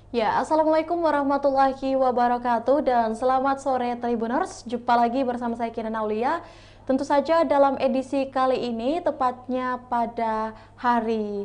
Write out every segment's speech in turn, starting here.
Ya, Assalamualaikum warahmatullahi wabarakatuh dan selamat sore Tribuners. Jumpa lagi bersama saya Kinan Aulia. Tentu saja dalam edisi kali ini, tepatnya pada hari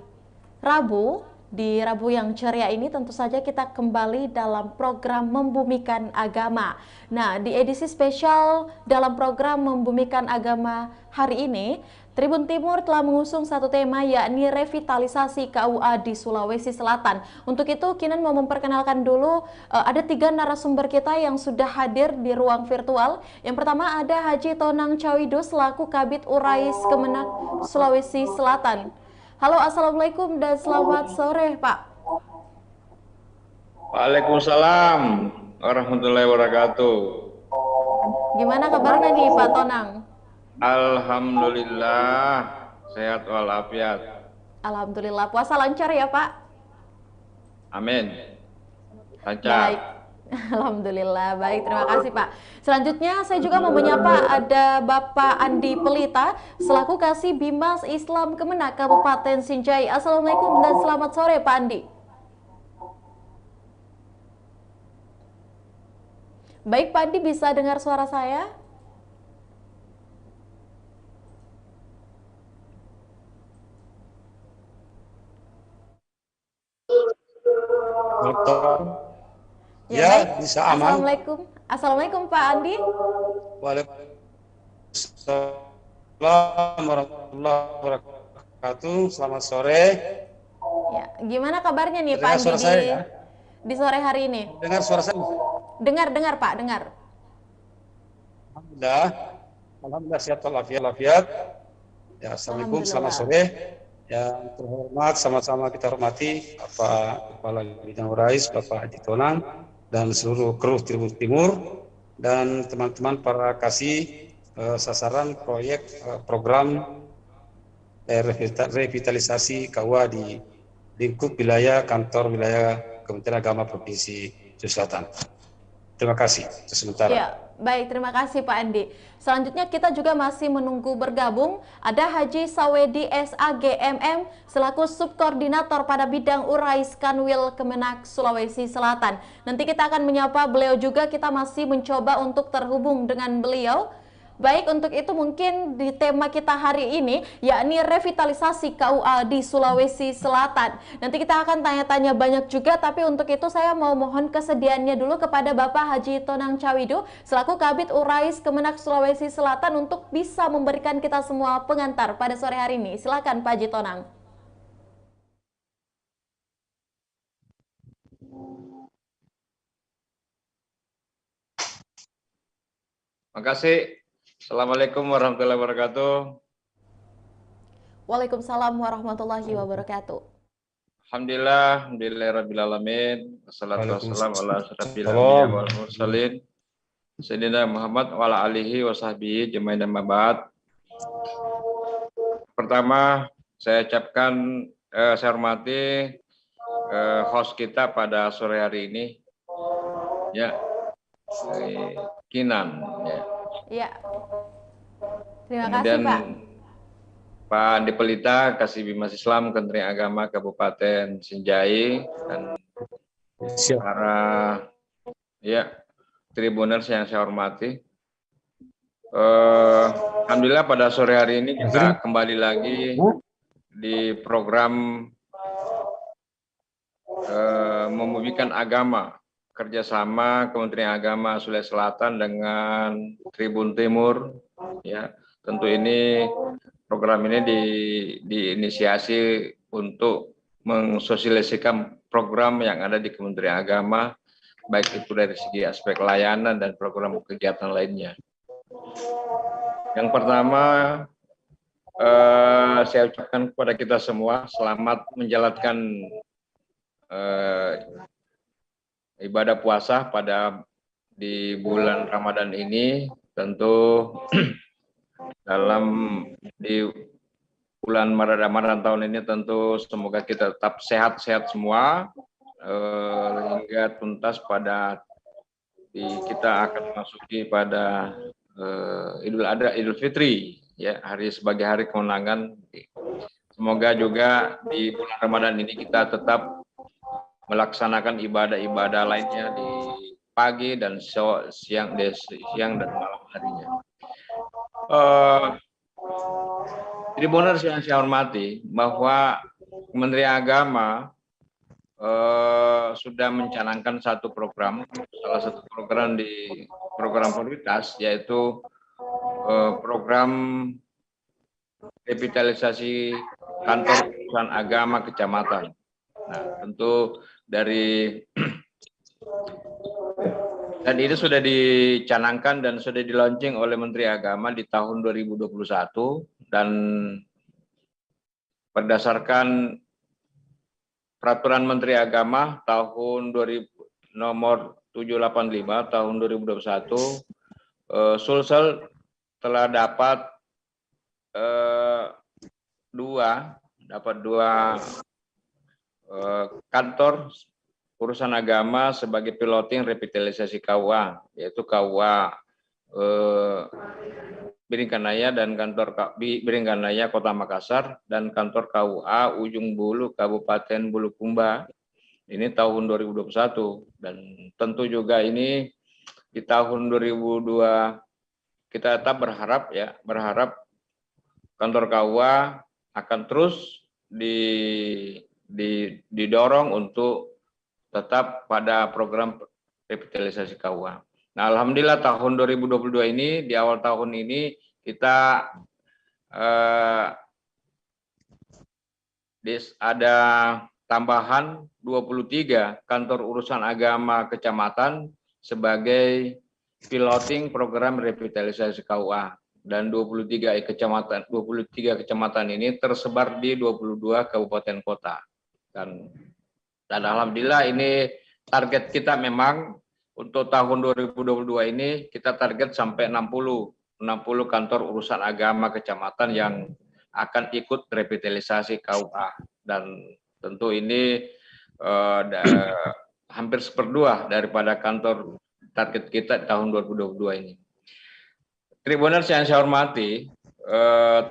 Rabu, di Rabu yang ceria ini tentu saja kita kembali dalam program Membumikan Agama. Nah, di edisi spesial dalam program Membumikan Agama hari ini, Tribun Timur telah mengusung satu tema yakni revitalisasi KUA di Sulawesi Selatan. Untuk itu, Kinan mau memperkenalkan dulu ada tiga narasumber kita yang sudah hadir di ruang virtual. Yang pertama ada Haji Tonang Cawidu selaku Kabid Urais Kemenak Sulawesi Selatan. Halo, Assalamualaikum dan selamat sore, Pak. Waalaikumsalam warahmatullahi wabarakatuh. Gimana kabarnya nih, Pak Tonang? Alhamdulillah sehat walafiat. Alhamdulillah, puasa lancar ya, Pak? Amin. Baik. Lancar. Alhamdulillah, baik, terima kasih Pak. Selanjutnya saya juga mau menyapa ada Bapak Andi Pelita selaku Kasih Bimas Islam Kemenak Kabupaten Sinjai. Assalamualaikum dan selamat sore Pak Andi. Baik Pak Andi, bisa dengar suara saya? Dokter, Ya ya baik. bisa aman. Assalamualaikum. Assalamualaikum Pak Andi. Waalaikumsalam warahmatullahi wabarakatuh. Selamat sore. Ya, gimana kabarnya nih Pak Dengar Andi suara saya ya? di sore hari ini? Dengar suara saya? Dengar Pak, dengar. Alhamdulillah. Alhamdulillah sehat walafiat. Ya, assalamualaikum. Selamat Alhamdulillah. sore. Yang terhormat, sama-sama kita hormati Bapak Kepala Bidang Urais, Bapak Haji Tonang, dan seluruh kru Tribun Timur dan teman-teman para kasih sasaran proyek program revitalisasi KUA di lingkup wilayah kantor wilayah Kementerian Agama Provinsi Sulawesi Selatan. Terima kasih untuk sementara. Ya, baik, terima kasih Pak Andi. Selanjutnya kita juga masih menunggu bergabung ada Haji Sawedi SAGMM selaku subkoordinator pada bidang Urais Kanwil Kemenak Sulawesi Selatan. Nanti kita akan menyapa beliau juga, kita masih mencoba untuk terhubung dengan beliau. Baik, untuk itu mungkin di tema kita hari ini yakni revitalisasi KUA di Sulawesi Selatan. Nanti kita akan tanya-tanya banyak juga, tapi untuk itu saya mau mohon kesediaannya dulu kepada Bapak Haji Tonang Cawidu selaku Kabid Urais Kemenak Sulawesi Selatan untuk bisa memberikan kita semua pengantar pada sore hari ini. Silakan Pak Haji Tonang. Makasih. Assalamualaikum warahmatullahi wabarakatuh. Waalaikumsalam warahmatullahi wabarakatuh. Alhamdulillah alamin. Wassalatu wassalamu ala asyrafil anbiya wal mursalin. Sayyidina Muhammad wa ala alihi wa sahbihi jamaah dan mabat. Pertama, saya ucapkan saya hormati host kita pada sore hari ini, ya, Kinan. Ya. Ya, terima Kemudian kasih Pak. Pak Andi Pelita, Kasih Bimas Islam Kementerian Agama Kabupaten Sinjai, dan para tribuners yang saya hormati. Alhamdulillah pada sore hari ini kita kembali lagi di program Membumikan Agama, kerjasama Kementerian Agama Sulawesi Selatan dengan Tribun Timur. Ya, tentu ini program ini diinisiasi untuk mensosialisasikan program yang ada di Kementerian Agama, baik itu dari segi aspek layanan dan program kegiatan lainnya. Yang pertama, saya ucapkan kepada kita semua selamat menjalankan ibadah puasa di bulan Ramadan ini. Tentu dalam di bulan Ramadan tahun ini tentu semoga kita tetap sehat-sehat semua hingga tuntas pada kita akan memasuki pada Idul Adha, Idul Fitri, ya, hari sebagai hari kemenangan. Semoga juga di bulan Ramadan ini kita tetap melaksanakan ibadah-ibadah lainnya di pagi dan siang dan malam harinya. Tribuners yang saya hormati, bahwa Kementerian Agama sudah mencanangkan satu program, salah satu program di program prioritas, yaitu program revitalisasi kantor urusan agama kecamatan. Nah, tentu dan ini sudah dicanangkan dan sudah di-launching oleh Menteri Agama di tahun 2021, dan berdasarkan Peraturan Menteri Agama tahun nomor 785 tahun 2021, Sulsel telah dapat dua kantor urusan agama sebagai piloting revitalisasi KUA, yaitu KUA Biringkanaya dan kantor Biringkanaya Kota Makassar, dan kantor KUA Ujung Bulu Kabupaten Bulukumba. Ini tahun 2021, dan tentu juga ini di tahun 2002 kita tetap berharap kantor KUA akan terus didorong untuk tetap pada program revitalisasi KUA. Nah, alhamdulillah tahun 2022 ini, di awal tahun ini kita ada tambahan 23 kantor urusan agama kecamatan sebagai piloting program revitalisasi KUA, dan 23 kecamatan ini tersebar di 22 kabupaten kota. Dan alhamdulillah ini target kita memang untuk tahun 2022 ini kita target sampai 60 kantor urusan agama kecamatan yang akan ikut revitalisasi KUA, dan tentu ini hampir seperdua daripada kantor target kita tahun 2022 ini. Tribuners yang saya hormati,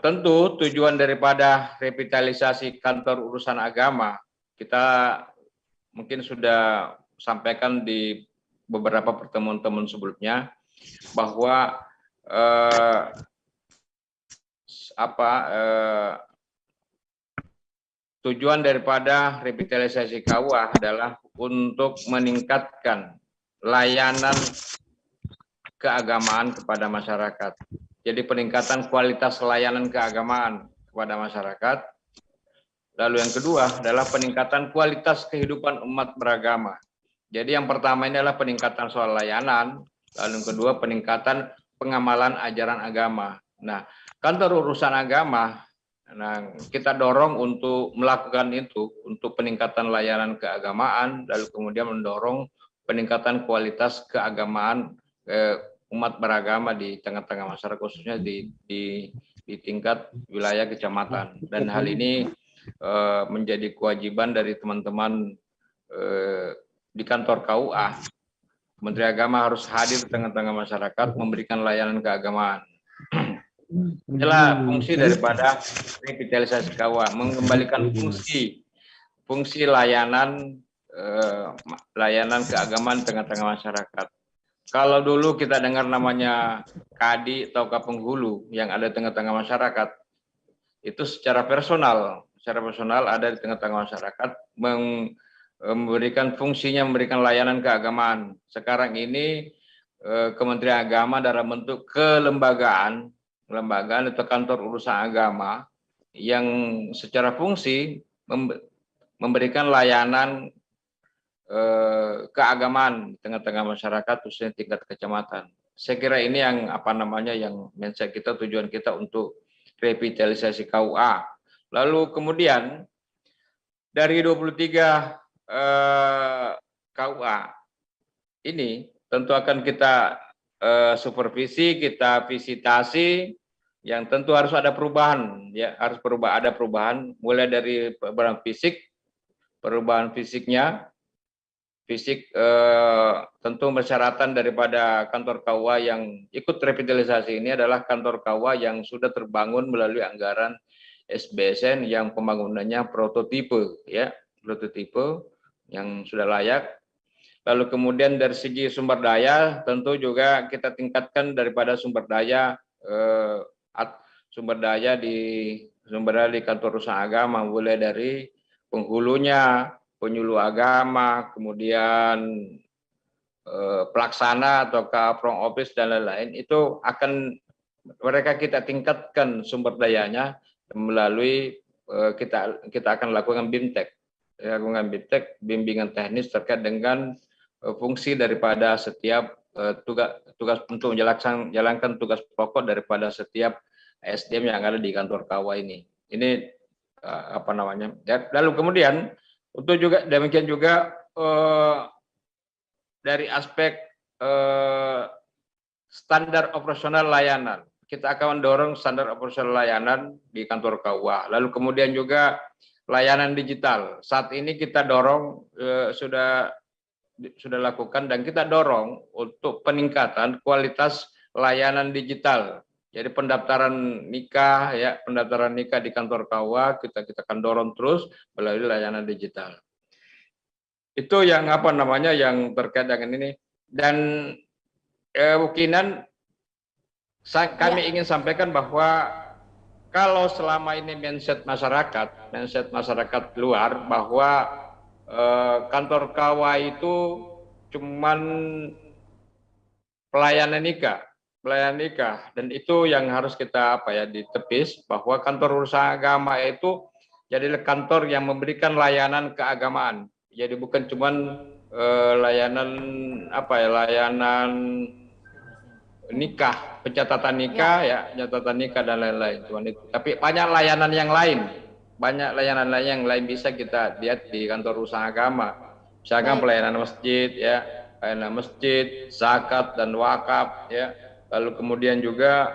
tentu tujuan daripada revitalisasi kantor urusan agama kita mungkin sudah sampaikan di beberapa pertemuan-pertemuan sebelumnya, bahwa tujuan daripada revitalisasi KUA adalah untuk meningkatkan layanan keagamaan kepada masyarakat. Jadi peningkatan kualitas layanan keagamaan kepada masyarakat. Lalu yang kedua adalah peningkatan kualitas kehidupan umat beragama. Jadi yang pertama ini adalah peningkatan soal layanan, lalu yang kedua peningkatan pengamalan ajaran agama. Nah, kantor urusan agama, kita dorong untuk melakukan itu, untuk peningkatan layanan keagamaan, lalu kemudian mendorong peningkatan kualitas keagamaan umat beragama di tengah-tengah masyarakat, khususnya di tingkat wilayah kecamatan. Dan hal ini menjadi kewajiban dari teman-teman di kantor KUA. Menteri Agama harus hadir di tengah-tengah masyarakat, memberikan layanan keagamaan. Inilah fungsi daripada revitalisasi KUA, mengembalikan fungsi layanan keagamaan di tengah-tengah masyarakat. Kalau dulu kita dengar namanya kadi atau penghulu yang ada di tengah-tengah masyarakat, itu secara personal ada di tengah-tengah masyarakat, memberikan fungsinya, memberikan layanan keagamaan. Sekarang ini Kementerian Agama dalam bentuk kelembagaan atau kantor urusan agama yang secara fungsi memberikan layanan keagamaan di tengah-tengah masyarakat, khususnya tingkat kecamatan. Saya kira ini yang yang mindset kita, tujuan kita untuk revitalisasi KUA. Lalu kemudian dari 23 KUA ini tentu akan kita supervisi, kita visitasi, yang tentu harus ada perubahan, ya, ada perubahan mulai dari perubahan fisiknya, tentu persyaratan daripada kantor KUA yang ikut revitalisasi ini adalah kantor KUA yang sudah terbangun melalui anggaran SBSN yang pembangunannya prototipe, ya, prototipe. yang sudah layak. Lalu kemudian dari segi sumber daya tentu juga kita tingkatkan daripada sumber daya di kantor usaha agama, mulai dari penghulunya, penyuluh agama, kemudian pelaksana atau front office dan lain-lain, itu akan mereka kita tingkatkan sumber dayanya melalui kita akan lakukan BIMTEK, bimbingan teknis terkait dengan fungsi daripada setiap tugas untuk menjalankan tugas pokok daripada setiap SDM yang ada di kantor KUA ini. Ini apa namanya? Ya, lalu kemudian untuk juga demikian juga dari aspek standar operasional layanan. Kita akan mendorong standar operasional layanan di kantor KUA. Lalu kemudian juga layanan digital. Saat ini kita dorong sudah lakukan dan kita dorong untuk peningkatan kualitas layanan digital. Jadi pendaftaran nikah di kantor KUA kita akan dorong terus melalui layanan digital. Itu yang apa namanya yang terkait dengan ini. Dan mungkinan kami ingin sampaikan bahwa kalau selama ini mindset masyarakat luar bahwa kantor KUA itu cuman pelayanan nikah, dan itu yang harus kita ditepis, bahwa kantor usaha agama itu jadi kantor yang memberikan layanan keagamaan. Jadi bukan cuman layanan nikah, pencatatan nikah pencatatan nikah dan lain-lain, tapi banyak layanan yang lain. Bisa kita lihat di kantor usaha agama. Misalkan pelayanan masjid, zakat dan wakaf Lalu kemudian juga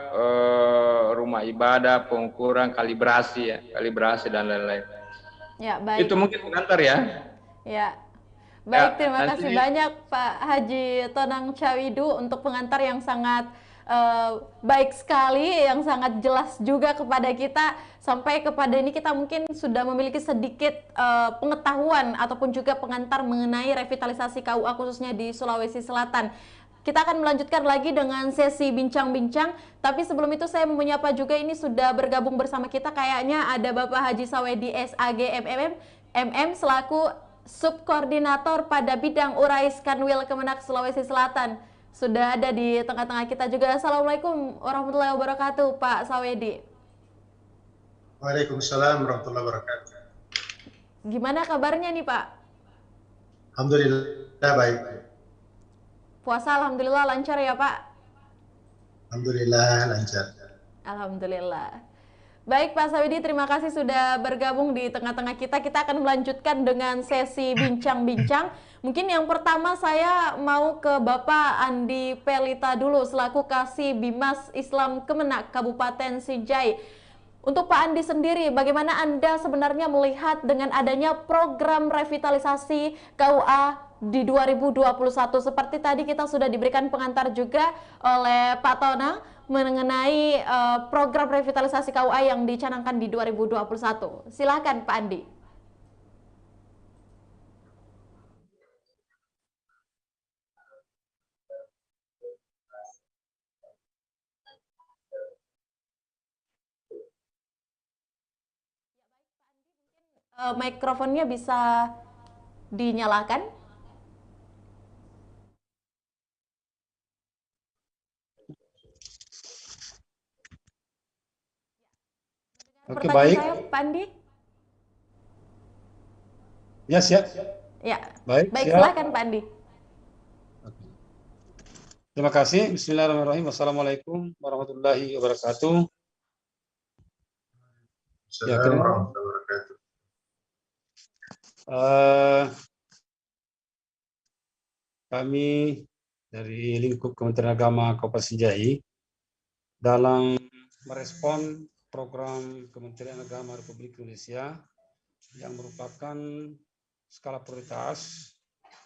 rumah ibadah, pengukuran, kalibrasi dan lain-lain. Ya, baik. Itu mungkin pengantar ya. Ya. Baik, terima kasih banyak Pak Haji Tonang Cawidu untuk pengantar yang sangat baik sekali, yang sangat jelas juga kepada kita. Sampai kepada ini kita mungkin sudah memiliki sedikit pengetahuan ataupun juga pengantar mengenai revitalisasi KUA khususnya di Sulawesi Selatan. Kita akan melanjutkan lagi dengan sesi bincang-bincang, tapi sebelum itu saya mau menyapa juga, ini sudah bergabung bersama kita kayaknya ada Bapak Haji Sawedi SAG MM selaku Subkoordinator pada bidang Urais Kanwil Kemenak Sulawesi Selatan. Sudah ada di tengah-tengah kita juga. Assalamualaikum warahmatullahi wabarakatuh, Pak Sawedi. Waalaikumsalam warahmatullahi wabarakatuh. Gimana kabarnya nih, Pak? Alhamdulillah baik. Puasa alhamdulillah lancar ya, Pak? Alhamdulillah lancar. Alhamdulillah. Baik Pak Sawedi, terima kasih sudah bergabung di tengah-tengah kita. Kita akan melanjutkan dengan sesi bincang-bincang. Mungkin yang pertama saya mau ke Bapak Andi Pelita dulu selaku Kasih Bimas Islam Kemenak Kabupaten Sinjai. Untuk Pak Andi sendiri, bagaimana Anda sebenarnya melihat dengan adanya program revitalisasi KUA di 2021? Seperti tadi kita sudah diberikan pengantar juga oleh Pak Tonang mengenai program revitalisasi KUA yang dicanangkan di 2021. Silakan Pak Andi. Mikrofonnya bisa dinyalakan. Oke, baik. Saya, Pak Andi. Ya, siap. Ya, baik siap. Silakan Pak Andi. Terima kasih. Bismillahirrahmanirrahim. Wassalamualaikum warahmatullahi wabarakatuh. Assalamualaikum warahmatullahi wabarakatuh. Kami dari lingkup Kementerian Agama Kabupaten Sinjai dalam merespon program Kementerian Agama Republik Indonesia yang merupakan skala prioritas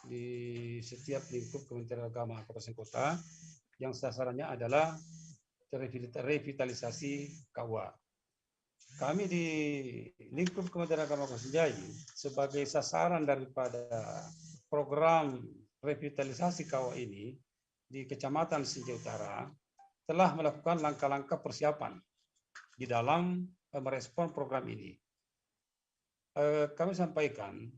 di setiap lingkup Kementerian Agama Kabupaten Kota yang sasarannya adalah revitalisasi KUA. kami di lingkup Kementerian Agama Khusus sebagai sasaran daripada program revitalisasi kawah ini di Kecamatan Sinjai Utara telah melakukan langkah-langkah persiapan di dalam merespon program ini. Kami sampaikan,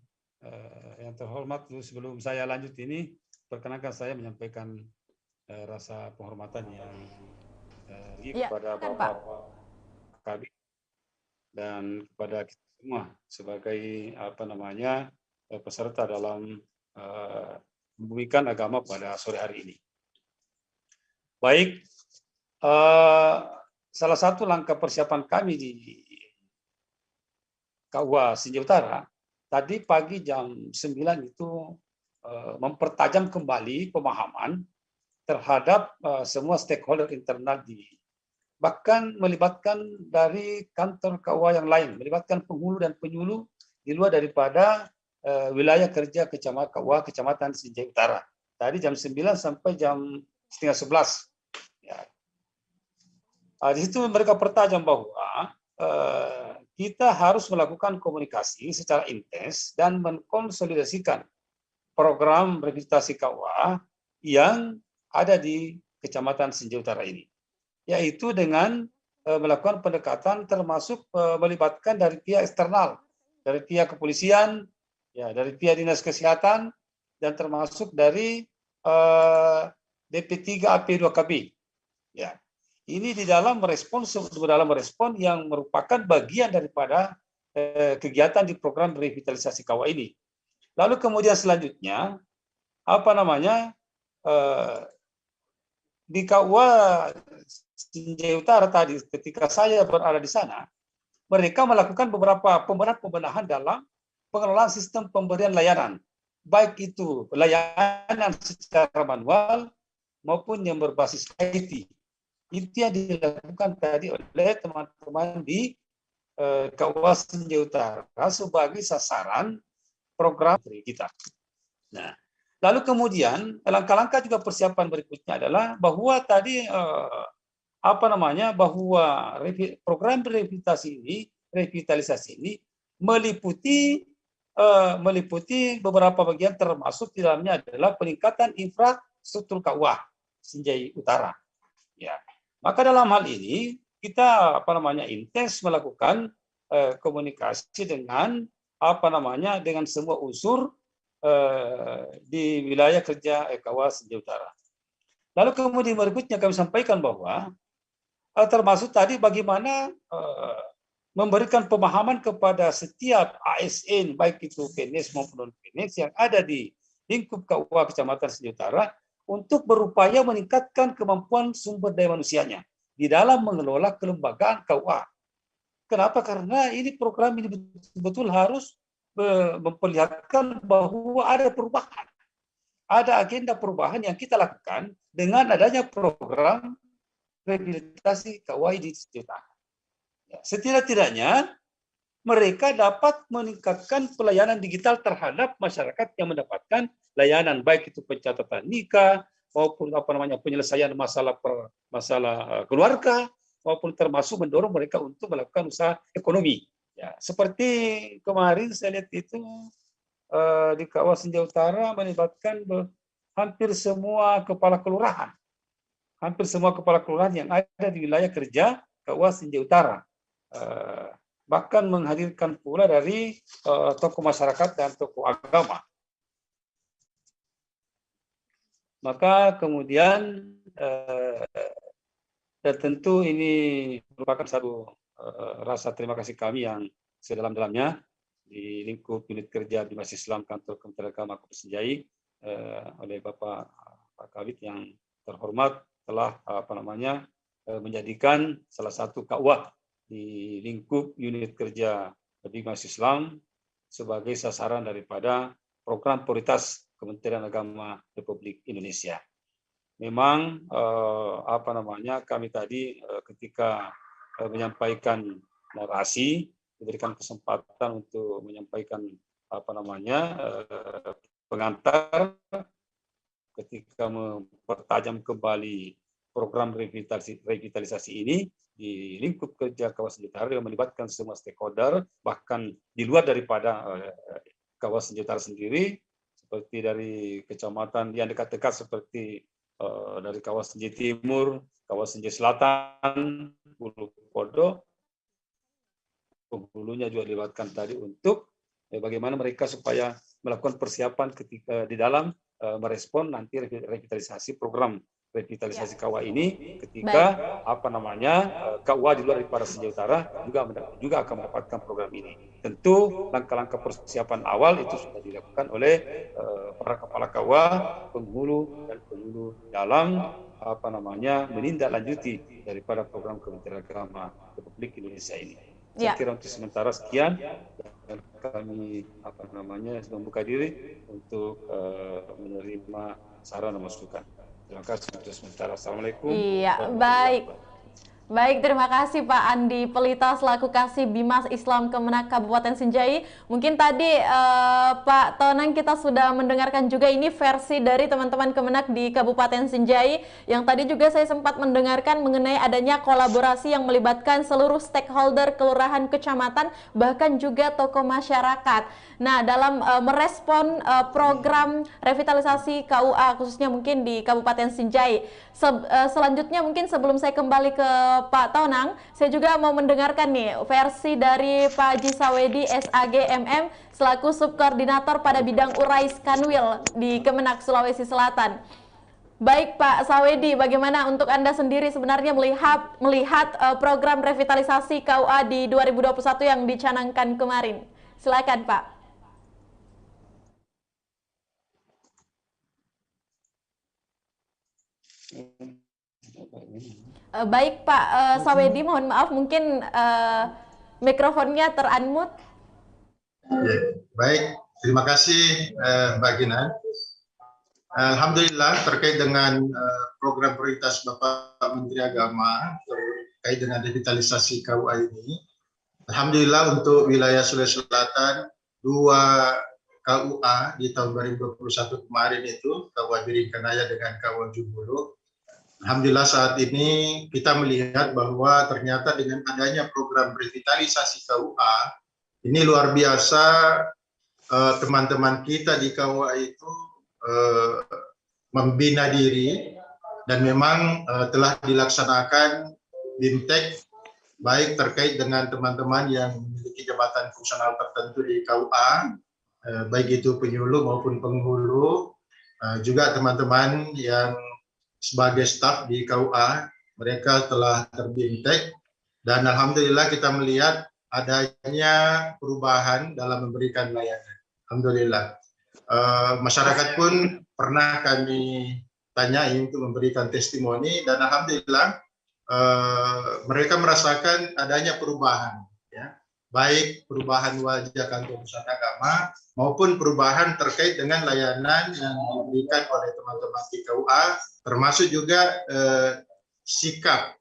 yang terhormat, sebelum saya lanjut ini, perkenankan saya menyampaikan rasa penghormatan yang kepada Bapak Kabit dan kepada kita semua sebagai peserta dalam membumikan agama pada sore hari ini. Baik, salah satu langkah persiapan kami di KUA Sinjai Utara tadi pagi jam 9 itu mempertajam kembali pemahaman terhadap semua stakeholder internal bahkan melibatkan dari kantor KUA yang lain, melibatkan penghulu dan penyuluh di luar daripada wilayah kerja KUA Kecamatan Sinjai Utara. Tadi jam 9 sampai jam setengah 11. Ya. Di situ mereka pertajam bahwa kita harus melakukan komunikasi secara intens dan mengkonsolidasikan program revitalisasi KUA yang ada di Kecamatan Sinjai Utara ini, yaitu dengan melakukan pendekatan termasuk melibatkan dari pihak eksternal, dari pihak kepolisian, ya, dari pihak dinas kesehatan, dan termasuk dari DP3 AP2KB. Ya, ini di dalam merespon yang merupakan bagian daripada kegiatan di program revitalisasi KUA ini. Lalu kemudian selanjutnya di KUA Sinjai Utara tadi ketika saya berada di sana, mereka melakukan beberapa pembenahan dalam pengelolaan sistem pemberian layanan, baik itu layanan secara manual maupun yang berbasis IT. Itu yang dilakukan tadi oleh teman-teman di KUA Sinjai Utara sebagai sasaran program kita. Nah, lalu kemudian langkah-langkah juga persiapan berikutnya adalah bahwa tadi bahwa program revitalisasi ini meliputi beberapa bagian, termasuk di dalamnya adalah peningkatan infrastruktur KUA Sinjai Utara. Ya, maka dalam hal ini kita intens melakukan komunikasi dengan dengan semua unsur di wilayah kerja KUA Sinjai Utara. Lalu kemudian berikutnya kami sampaikan bahwa termasuk tadi bagaimana memberikan pemahaman kepada setiap ASN, baik itu PNS maupun non-PNS yang ada di lingkup KUA Kecamatan Sinjai Utara, untuk berupaya meningkatkan kemampuan sumber daya manusianya di dalam mengelola kelembagaan KUA. Kenapa? Karena ini program ini betul-betul harus memperlihatkan bahwa ada perubahan. Ada agenda perubahan yang kita lakukan dengan adanya program rehabilitasi KUA di Sinjai Utara. Ya, setidak-tidaknya mereka dapat meningkatkan pelayanan digital terhadap masyarakat yang mendapatkan layanan, baik itu pencatatan nikah maupun penyelesaian masalah keluarga, maupun termasuk mendorong mereka untuk melakukan usaha ekonomi. Ya, seperti kemarin saya lihat itu di KUA Sinjai Utara melibatkan hampir semua kepala kelurahan. Hampir semua kepala kelurahan yang ada di wilayah kerja KUA Sinjai Utara. Bahkan menghadirkan pula dari tokoh masyarakat dan tokoh agama. Maka kemudian dan tentu ini merupakan satu rasa terima kasih kami yang sedalam-dalamnya di lingkup unit kerja di Majelis Islam Kantor Kementerian Agama Khusus Sinjai oleh Bapak Kabit yang terhormat telah menjadikan salah satu KUA di lingkup unit kerja di Majelis Islam sebagai sasaran daripada program prioritas Kementerian Agama Republik Indonesia. Memang kami tadi ketika menyampaikan narasi diberikan kesempatan untuk menyampaikan pengantar ketika mempertajam kembali program revitalisasi ini di lingkup kerja kawasan Jepara yang melibatkan semua stakeholder, bahkan di luar daripada kawasan Jepara sendiri, seperti dari kecamatan yang dekat-dekat seperti dari kawasan J Timur, kawasan J Selatan, Ulu Podo, hulunya juga dilibatkan tadi untuk bagaimana mereka supaya melakukan persiapan ketika di dalam merespon nanti revitalisasi program revitalisasi KUA ini ketika KUA di luar daripada Utara juga akan mendapatkan program ini. Tentu langkah-langkah persiapan awal itu sudah dilakukan oleh para kepala KUA, penghulu dan penyuluh dalam menindaklanjuti daripada program Kementerian Agama Republik Indonesia ini. Saya kira untuk sementara sekian, dan kami membuka diri untuk menerima saran dan masukan. Terima kasih untuk sementara. Assalamualaikum. Iya, baik. Baik, terima kasih Pak Andi Pelita selaku Kasih Bimas Islam Kemenak Kabupaten Sinjai. Mungkin tadi Pak Tonang kita sudah mendengarkan juga ini versi dari teman-teman Kemenak di Kabupaten Sinjai. Yang tadi juga saya sempat mendengarkan mengenai adanya kolaborasi yang melibatkan seluruh stakeholder kelurahan, kecamatan, bahkan juga tokoh masyarakat. Nah, dalam merespon program revitalisasi KUA khususnya mungkin di Kabupaten Sinjai. Selanjutnya mungkin sebelum saya kembali ke Pak Tonang, saya juga mau mendengarkan nih versi dari Pak Haji Sawedi SAG MM selaku subkoordinator pada bidang Urais Kanwil di Kemenak Sulawesi Selatan. Baik Pak Sawedi, bagaimana untuk Anda sendiri sebenarnya melihat program revitalisasi KUA di 2021 yang dicanangkan kemarin? Silakan Pak. Baik Pak Sawedi, mohon maaf mungkin mikrofonnya ter-unmute. Ya, baik, terima kasih Mbak Gina. Alhamdulillah terkait dengan program prioritas Bapak Menteri Agama terkait dengan revitalisasi KUA ini. Alhamdulillah untuk wilayah Sulawesi Selatan 2 KUA di tahun 2021 kemarin itu KUA Biringkanaya dengan KUA Ujung Bulu. Alhamdulillah saat ini kita melihat bahwa ternyata dengan adanya program revitalisasi KUA ini luar biasa, teman-teman kita di KUA itu membina diri dan memang telah dilaksanakan BIMTEK baik terkait dengan teman-teman yang memiliki jabatan fungsional tertentu di KUA, baik itu penyuluh maupun penghulu, juga teman-teman yang sebagai staf di KUA, mereka telah terbintek dan alhamdulillah kita melihat adanya perubahan dalam memberikan layanan. Alhamdulillah. Masyarakat pun pernah kami tanyai untuk memberikan testimoni dan alhamdulillah mereka merasakan adanya perubahan, ya, baik perubahan wajah kantor pusat agama maupun perubahan terkait dengan layanan yang diberikan oleh teman-teman di KUA, termasuk juga sikap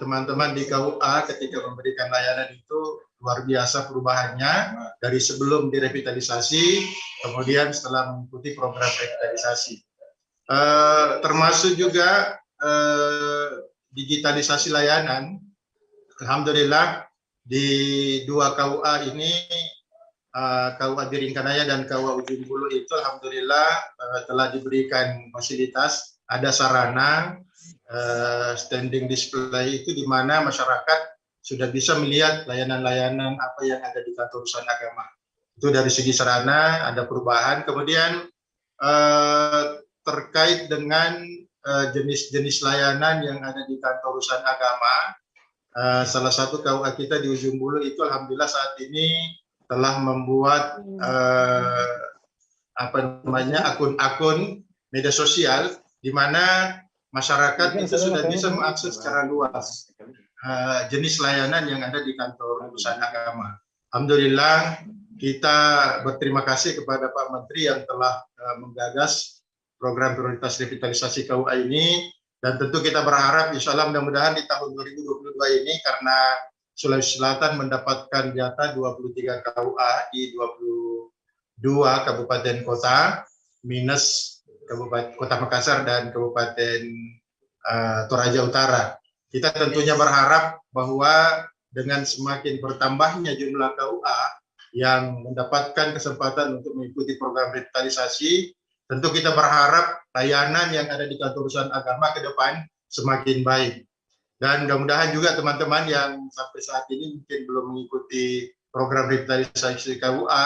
teman-teman di KUA ketika memberikan layanan itu luar biasa perubahannya dari sebelum direvitalisasi, kemudian setelah mengikuti program revitalisasi. Termasuk juga digitalisasi layanan. Alhamdulillah di 2 KUA ini, KUA Biringkanaya dan KUA Ujung Bulu itu alhamdulillah telah diberikan fasilitas, ada sarana standing display itu di mana masyarakat sudah bisa melihat layanan-layanan apa yang ada di kantor urusan agama. Itu dari segi sarana ada perubahan. Kemudian terkait dengan jenis-jenis layanan yang ada di kantor urusan agama, salah satu KUA kita di Ujung Bulu itu alhamdulillah saat ini telah membuat akun-akun media sosial di mana masyarakat itu sudah bisa mengakses secara luas jenis layanan yang ada di kantor urusan agama. Alhamdulillah kita berterima kasih kepada Pak Menteri yang telah menggagas program prioritas revitalisasi KUA ini, dan tentu kita berharap insya Allah mudah-mudahan di tahun 2022 ini karena Sulawesi Selatan mendapatkan jatah 23 KUA di 22 kabupaten kota minus Kabupaten Kota Makassar dan Kabupaten Toraja Utara. Kita tentunya berharap bahwa dengan semakin bertambahnya jumlah KUA yang mendapatkan kesempatan untuk mengikuti program revitalisasi, tentu kita berharap layanan yang ada di kantor urusan agama ke depan semakin baik. Dan mudah-mudahan juga teman-teman yang sampai saat ini mungkin belum mengikuti program revitalisasi KUA,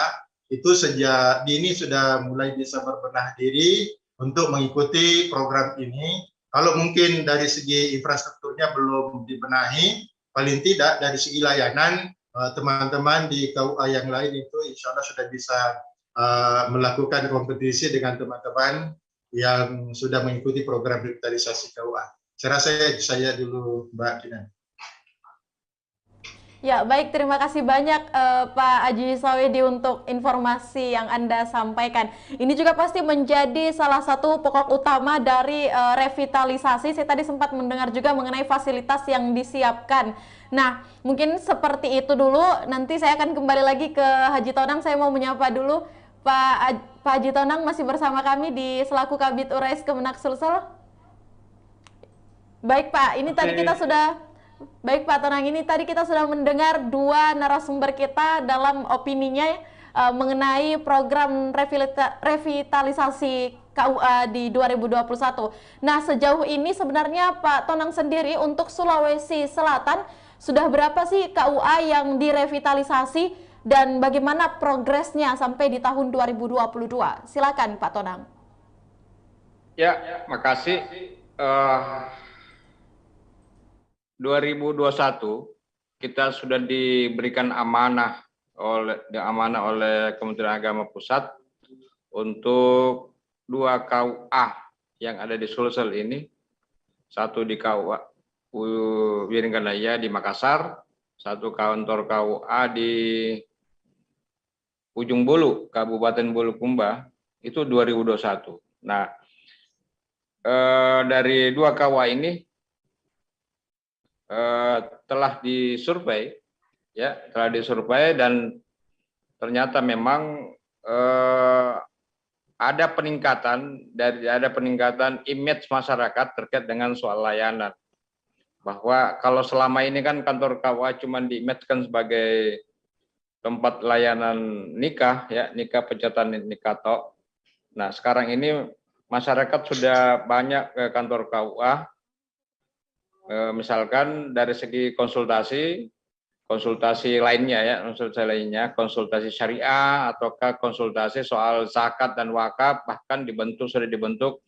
itu sejak dini sudah mulai bisa berbenah diri untuk mengikuti program ini. Kalau mungkin dari segi infrastrukturnya belum dibenahi, paling tidak dari segi layanan, teman-teman di KUA yang lain itu insya Allah sudah bisa melakukan kompetisi dengan teman-teman yang sudah mengikuti program revitalisasi KUA. Saya rasa saya dulu Mbak Kina. Ya, baik, terima kasih banyak Pak Haji Sawedi untuk informasi yang Anda sampaikan. Ini juga pasti menjadi salah satu pokok utama dari revitalisasi. Saya tadi sempat mendengar juga mengenai fasilitas yang disiapkan. Nah, mungkin seperti itu dulu. Nanti saya akan kembali lagi ke Haji Tonang. Saya mau menyapa dulu Pak Haji Tonang, masih bersama kami di selaku Kabid Urais Kemenak Sulsel. Baik Pak, ini tadi kita sudah... Baik Pak Tonang, ini tadi kita sudah mendengar dua narasumber kita dalam opininya mengenai program revitalisasi KUA di 2021. Nah, sejauh ini sebenarnya Pak Tonang sendiri untuk Sulawesi Selatan sudah berapa sih KUA yang direvitalisasi dan bagaimana progresnya sampai di tahun 2022? Silakan Pak Tonang. Ya, makasih. 2021 kita sudah diberikan amanah oleh Kementerian Agama Pusat untuk 2 KUA yang ada di Sulsel ini, satu di KUA Wiringkanaya di Makassar, satu kantor KUA di Ujung Bulu, Kabupaten Bulukumba, itu 2021. Nah, dari 2 KUA ini telah disurvei, ya, dan ternyata memang ada peningkatan image masyarakat terkait dengan soal layanan. Bahwa kalau selama ini kan kantor KUA cuma diimagekan sebagai tempat layanan nikah, ya, nikah pencatatan nikah tok. Nah, sekarang ini masyarakat sudah banyak ke kantor KUA. Misalkan dari segi konsultasi lainnya, ya, konsultasi syariah ataukah konsultasi soal zakat dan wakaf, bahkan sudah dibentuk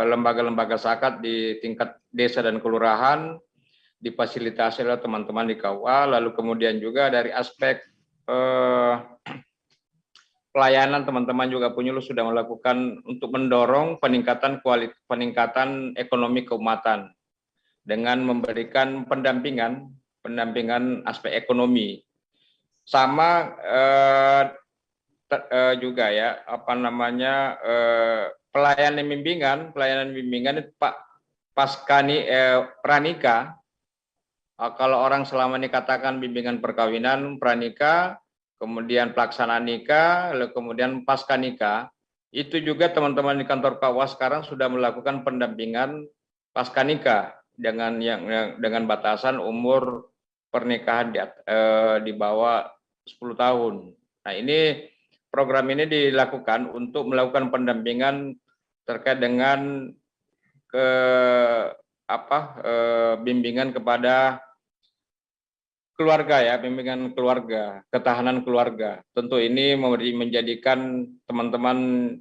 lembaga-lembaga zakat di tingkat desa dan kelurahan, difasilitasi oleh teman-teman di KUA. Lalu kemudian juga dari aspek pelayanan, teman-teman juga sudah melakukan untuk mendorong peningkatan ekonomi keumatan dengan memberikan pendampingan aspek ekonomi. Sama juga, ya, pelayanan bimbingan pranikah. Kalau orang selama ini katakan bimbingan perkawinan, pranikah, kemudian pelaksanaan nikah, lalu kemudian pasca nikah, itu juga teman-teman di kantor KUA sekarang sudah melakukan pendampingan pasca nikah dengan batasan umur pernikahan di bawah 10 tahun. Nah, ini program ini dilakukan untuk melakukan pendampingan terkait dengan bimbingan kepada keluarga, ya, bimbingan keluarga, ketahanan keluarga. Tentu ini menjadikan teman-teman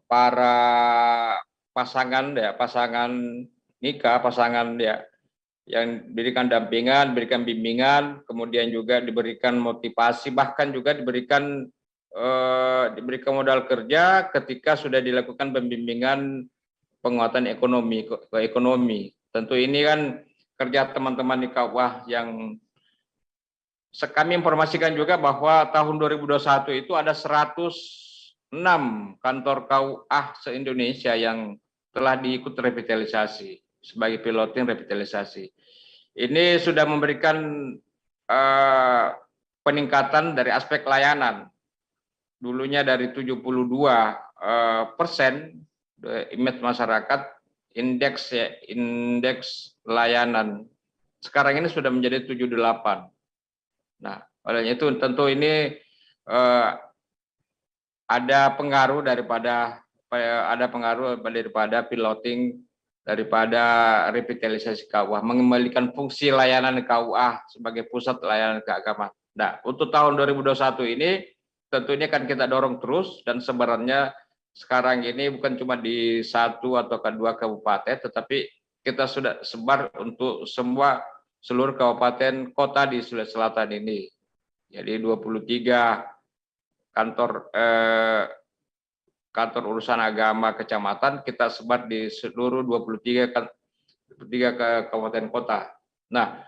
para pasangan nikah, yang diberikan berikan bimbingan, kemudian juga diberikan motivasi, bahkan juga diberikan modal kerja ketika sudah dilakukan pembimbingan penguatan ekonomi. Tentu ini kan kerja teman-teman di KUA yang kami informasikan juga bahwa tahun 2021 itu ada 106 kantor KUA se-Indonesia yang telah diikut revitalisasi sebagai piloting revitalisasi. Ini sudah memberikan peningkatan dari aspek layanan. Dulunya dari 72% image masyarakat, indeks layanan sekarang ini sudah menjadi 78. Nah, oleh itu tentu ini ada pengaruh daripada piloting, daripada revitalisasi KUA, mengembalikan fungsi layanan KUA sebagai pusat layanan keagamaan. Nah, untuk tahun 2021 ini tentu ini akan kita dorong terus, dan sebenarnya sekarang ini bukan cuma di 1 atau 2 kabupaten, tetapi kita sudah sebar untuk seluruh kabupaten kota di Sulawesi Selatan ini. Jadi 23 kantor urusan agama kecamatan kita sebar di seluruh 23 kabupaten kota. Nah,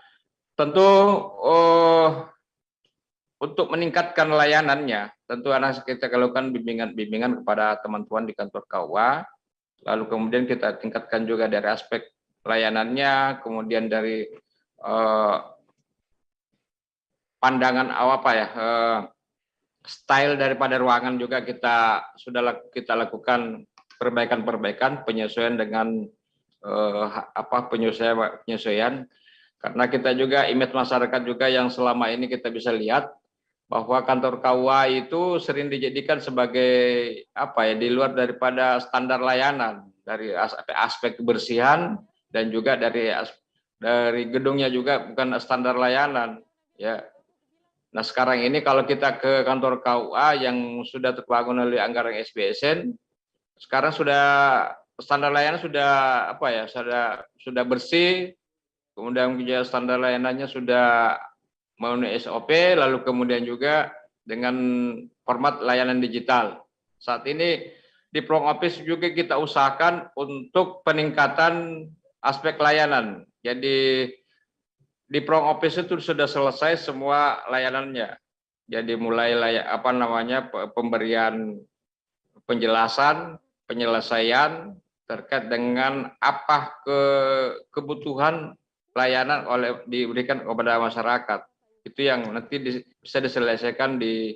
tentu untuk meningkatkan layanannya, tentu kita lakukan bimbingan kepada teman-teman di kantor KUA, lalu kemudian kita tingkatkan juga dari aspek layanannya, kemudian dari pandangan style daripada ruangan juga kita lakukan perbaikan penyesuaian dengan penyesuaian, karena kita juga image masyarakat juga yang selama ini kita bisa lihat bahwa kantor KUA itu sering dijadikan sebagai di luar daripada standar layanan, dari aspek kebersihan dan juga dari gedungnya juga bukan standar layanan, ya. Nah, sekarang ini kalau kita ke kantor KUA yang sudah terbangun oleh anggaran SBSN, sekarang sudah standar layanan sudah bersih, kemudian juga standar layanannya sudah memenuhi SOP, lalu kemudian juga dengan format layanan digital. Saat ini di Prong Office juga kita usahakan untuk peningkatan aspek layanan. Jadi di Prong Office itu sudah selesai semua layanannya. Jadi mulai pemberian penjelasan, penyelesaian terkait dengan apa kebutuhan layanan diberikan kepada masyarakat. Itu yang nanti bisa diselesaikan di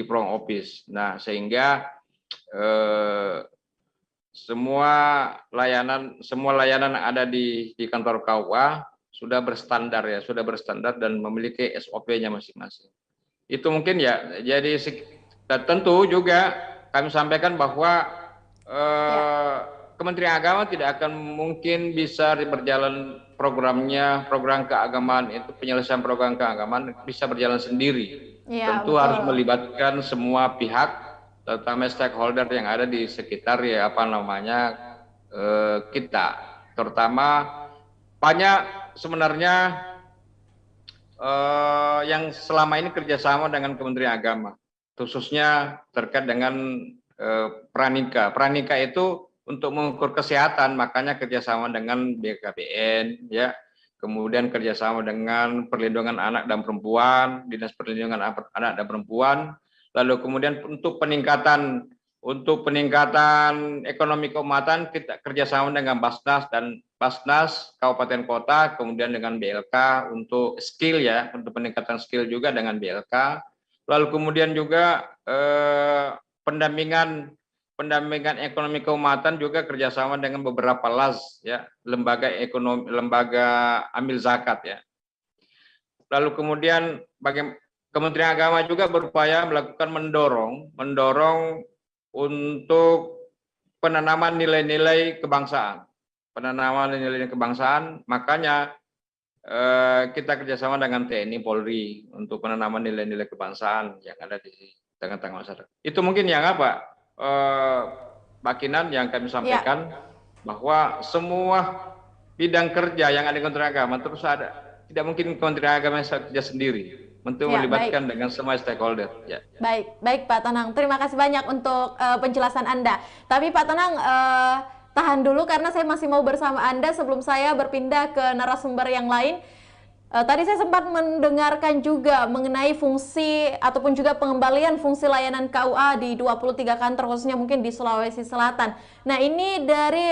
Prong Office. Nah, sehingga semua layanan ada di kantor KUA sudah berstandar dan memiliki SOP-nya masing-masing. Itu mungkin ya. Jadi tentu juga kami sampaikan bahwa Kementerian Agama tidak akan mungkin bisa berjalan program keagamaan itu, penyelesaian program keagamaan bisa berjalan sendiri. Ya, tentu betul. Harus melibatkan semua pihak, terutama stakeholder yang ada di sekitar kita. Terutama banyak sebenarnya yang selama ini kerjasama dengan Kementerian Agama, khususnya terkait dengan Pranika. Pranika itu untuk mengukur kesehatan, makanya kerjasama dengan BKPN, ya, kemudian kerjasama dengan perlindungan anak dan perempuan, Dinas Perlindungan Anak dan Perempuan, lalu kemudian untuk peningkatan ekonomi keumatan kita kerjasama dengan Basnas Kabupaten Kota, kemudian dengan BLK untuk skill, ya, untuk peningkatan skill juga dengan BLK, lalu kemudian juga pendampingan ekonomi keumatan juga kerjasama dengan beberapa LAS, ya, lembaga amil zakat, ya. Lalu kemudian Kementerian Agama juga berupaya mendorong untuk penanaman nilai-nilai kebangsaan. Makanya kita kerjasama dengan TNI Polri untuk penanaman nilai-nilai kebangsaan yang ada di tengah-tengah masyarakat. Itu mungkin yang Mbak Kinan yang kami sampaikan, bahwa semua bidang kerja yang ada di Kementerian Agama terus ada. Tidak mungkin Kementerian Agama kerja sendiri, untuk melibatkan dengan semua stakeholder. Ya. Baik Pak Tonang, terima kasih banyak untuk penjelasan Anda. Tapi Pak Tonang, tahan dulu karena saya masih mau bersama Anda sebelum saya berpindah ke narasumber yang lain. Tadi saya sempat mendengarkan juga mengenai fungsi ataupun juga pengembalian fungsi layanan KUA di 23 kantor, khususnya mungkin di Sulawesi Selatan. Nah, ini dari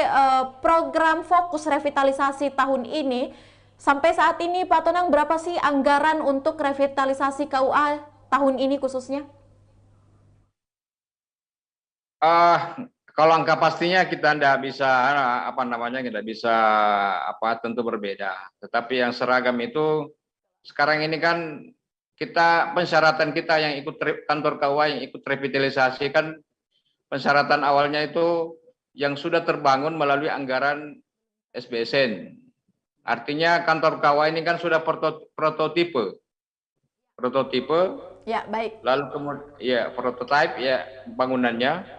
program fokus revitalisasi tahun ini, sampai saat ini Pak Tonang, berapa sih anggaran untuk revitalisasi KUA tahun ini khususnya? Kalau angka pastinya kita tidak bisa apa namanya, tidak bisa apa tentu berbeda. Tetapi yang seragam itu sekarang ini kan kita persyaratan kita yang ikut kantor KUA yang ikut revitalisasi kan persyaratan awalnya itu yang sudah terbangun melalui anggaran SBSN. Artinya kantor KUA ini kan sudah prototipe. Ya, baik. Lalu kemudian ya prototipe ya bangunannya.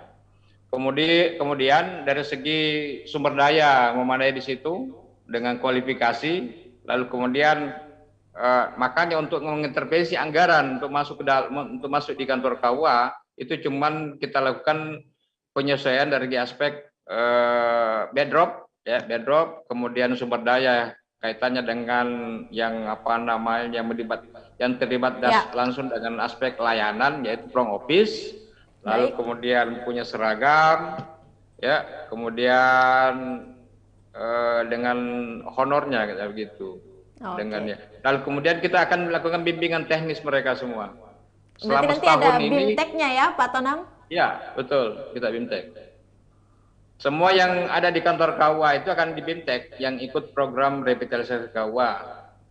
Kemudian dari segi sumber daya memadai di situ dengan kualifikasi, lalu kemudian makanya untuk mengintervensi anggaran untuk masuk di kantor KUA itu cuman kita lakukan penyesuaian dari aspek bedrock, kemudian sumber daya kaitannya dengan yang apa namanya yang terlibat langsung dengan aspek layanan yaitu front office. Lalu kemudian punya seragam, ya, kemudian dengan honornya begitu, dengannya. Lalu kemudian kita akan melakukan bimbingan teknis mereka semua. Selama nanti ada BIMTEK-nya ya, Pak Tonang? Ya, betul, kita BIMTEK. Semua yang ada di kantor KUA itu akan di BIMTEK, yang ikut program revitalisasi KUA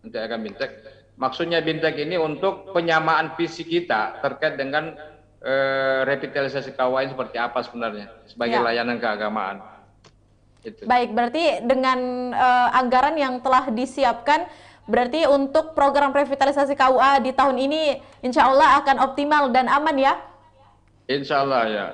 nanti akan BIMTEK. Maksudnya BIMTEK ini untuk penyamaan visi kita terkait dengan revitalisasi KUA ini seperti apa sebenarnya sebagai layanan keagamaan. Itu. Baik, berarti dengan anggaran yang telah disiapkan, berarti untuk program revitalisasi KUA di tahun ini insya Allah akan optimal dan aman ya? Insya Allah ya.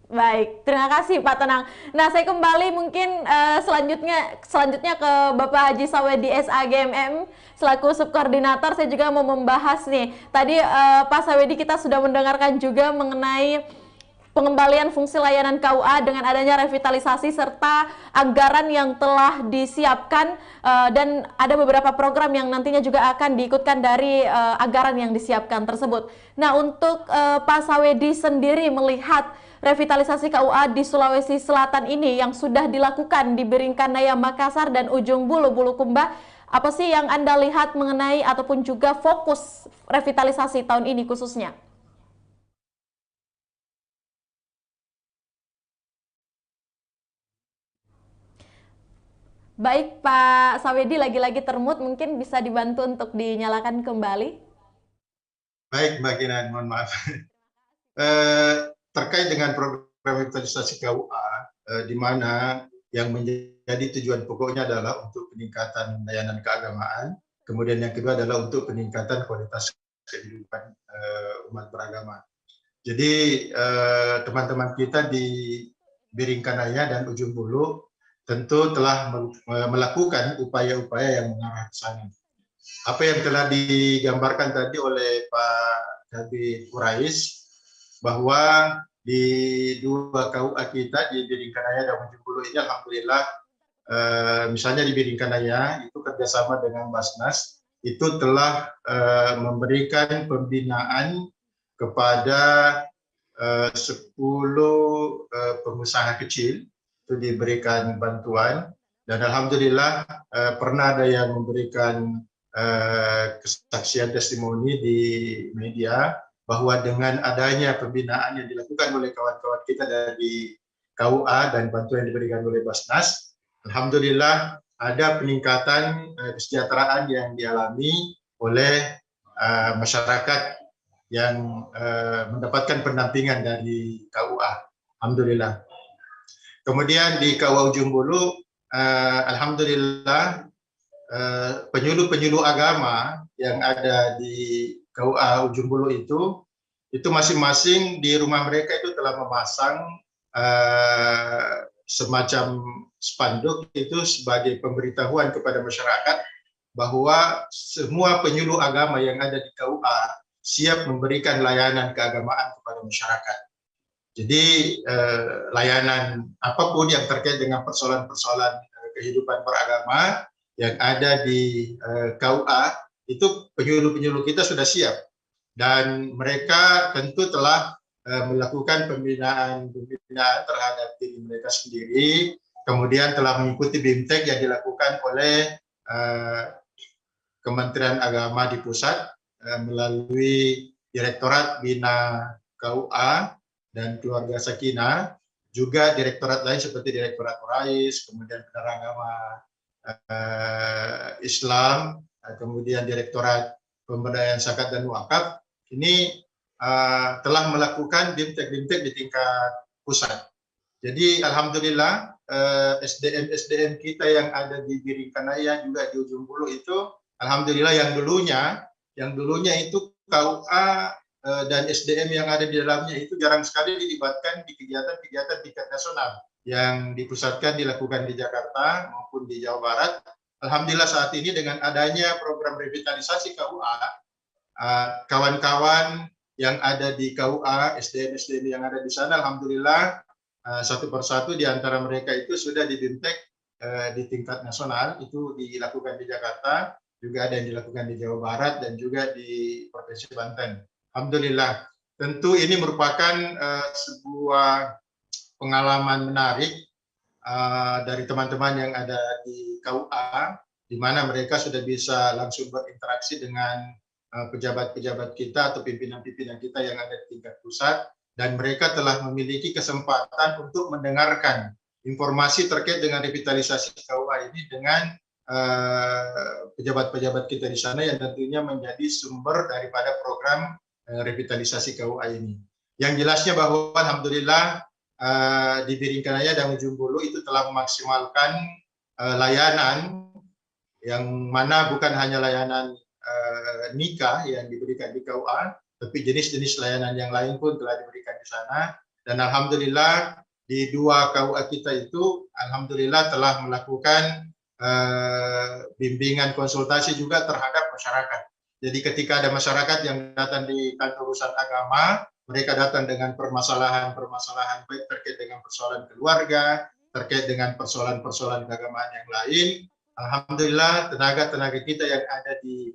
Baik, terima kasih Pak Tonang. Nah, saya kembali mungkin selanjutnya ke Bapak Haji Sawedi SAGMM selaku subkoordinator. Saya juga mau membahas nih. Tadi Pak Sawedi kita sudah mendengarkan juga mengenai pengembalian fungsi layanan KUA dengan adanya revitalisasi serta anggaran yang telah disiapkan dan ada beberapa program yang nantinya juga akan diikutkan dari anggaran yang disiapkan tersebut. Nah, untuk Pak Sawedi sendiri melihat revitalisasi KUA di Sulawesi Selatan ini yang sudah dilakukan di Biringkanaya, Makassar, dan Ujung Bulu, Bulukumba, apa sih yang Anda lihat mengenai ataupun juga fokus revitalisasi tahun ini khususnya? Baik Pak Sawedi, lagi-lagi termut, mungkin bisa dibantu untuk dinyalakan kembali. Baik Mbak Kinan, mohon maaf. Terkait dengan program revitalisasi KUA, di mana yang menjadi tujuan pokoknya adalah untuk peningkatan layanan keagamaan, kemudian yang kedua adalah untuk peningkatan kualitas kehidupan umat beragama. Jadi teman-teman kita di Biringkanaya dan Ujung Bulu tentu telah melakukan upaya-upaya yang mengarah ke sana. Apa yang telah digambarkan tadi oleh Pak Kabid Urais, bahwa di dua KUA kita di Biringkanaya dan Ujung Bulu ini alhamdulillah misalnya di Biringkanaya itu kerjasama dengan Basnas itu telah memberikan pembinaan kepada 10 pengusaha kecil itu diberikan bantuan dan alhamdulillah pernah ada yang memberikan kesaksian testimoni di media bahwa dengan adanya pembinaan yang dilakukan oleh kawan-kawan kita dari KUA dan bantuan yang diberikan oleh Basnas, alhamdulillah ada peningkatan kesejahteraan yang dialami oleh masyarakat yang mendapatkan pendampingan dari KUA, alhamdulillah. Kemudian di KUA Ujung Bulu, alhamdulillah penyuluh-penyuluh agama yang ada di KUA Ujung Bulu itu masing-masing di rumah mereka itu telah memasang semacam spanduk itu sebagai pemberitahuan kepada masyarakat bahwa semua penyuluh agama yang ada di KUA siap memberikan layanan keagamaan kepada masyarakat. Jadi layanan apapun yang terkait dengan persoalan-persoalan kehidupan beragama yang ada di KUA itu penyuluh-penyuluh kita sudah siap dan mereka tentu telah melakukan pembinaan terhadap diri mereka sendiri, kemudian telah mengikuti BIMTEK yang dilakukan oleh Kementerian Agama di pusat melalui Direktorat Bina KUA dan Keluarga Sakinah, juga direktorat lain seperti Direktorat Urais, kemudian Penerangan Agama Islam, kemudian Direktorat Pemberdayaan Zakat dan Wakaf, ini telah melakukan BIMTEK di tingkat pusat. Jadi alhamdulillah SDM kita yang ada di Biringkanaya juga di Ujung Bulu itu alhamdulillah yang dulunya itu KUA dan SDM yang ada di dalamnya itu jarang sekali dilibatkan di kegiatan-kegiatan tingkat nasional yang dipusatkan dilakukan di Jakarta maupun di Jawa Barat. Alhamdulillah saat ini dengan adanya program revitalisasi KUA, kawan-kawan yang ada di KUA, SDM yang ada di sana, alhamdulillah satu persatu di antara mereka itu sudah di BIMTEK di tingkat nasional, itu dilakukan di Jakarta, juga ada yang dilakukan di Jawa Barat dan juga di Provinsi Banten. Alhamdulillah, tentu ini merupakan sebuah pengalaman menarik dari teman-teman yang ada di KUA, di mana mereka sudah bisa langsung berinteraksi dengan pejabat-pejabat kita atau pimpinan-pimpinan kita yang ada di tingkat pusat, dan mereka telah memiliki kesempatan untuk mendengarkan informasi terkait dengan revitalisasi KUA ini dengan pejabat-pejabat kita di sana yang tentunya menjadi sumber daripada program revitalisasi KUA ini. Yang jelasnya bahwa alhamdulillah di Biringkanaya dan Ujung Bulu itu telah memaksimalkan layanan yang mana bukan hanya layanan nikah yang diberikan di KUA, tapi jenis-jenis layanan yang lain pun telah diberikan di sana. Dan alhamdulillah di dua KUA kita itu alhamdulillah telah melakukan bimbingan konsultasi juga terhadap masyarakat. Jadi ketika ada masyarakat yang datang di kantor urusan agama, mereka datang dengan permasalahan-permasalahan baik terkait dengan persoalan keluarga, terkait dengan persoalan-persoalan keagamaan yang lain. Alhamdulillah tenaga-tenaga kita yang ada di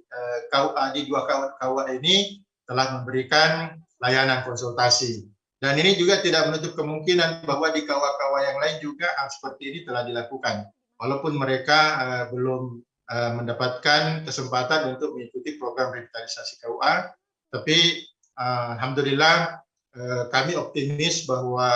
KUA, di dua KUA ini telah memberikan layanan konsultasi. Dan ini juga tidak menutup kemungkinan bahwa di KUA-KUA yang lain juga hal seperti ini telah dilakukan. Walaupun mereka belum mendapatkan kesempatan untuk mengikuti program revitalisasi KUA, tapi alhamdulillah kami optimis bahwa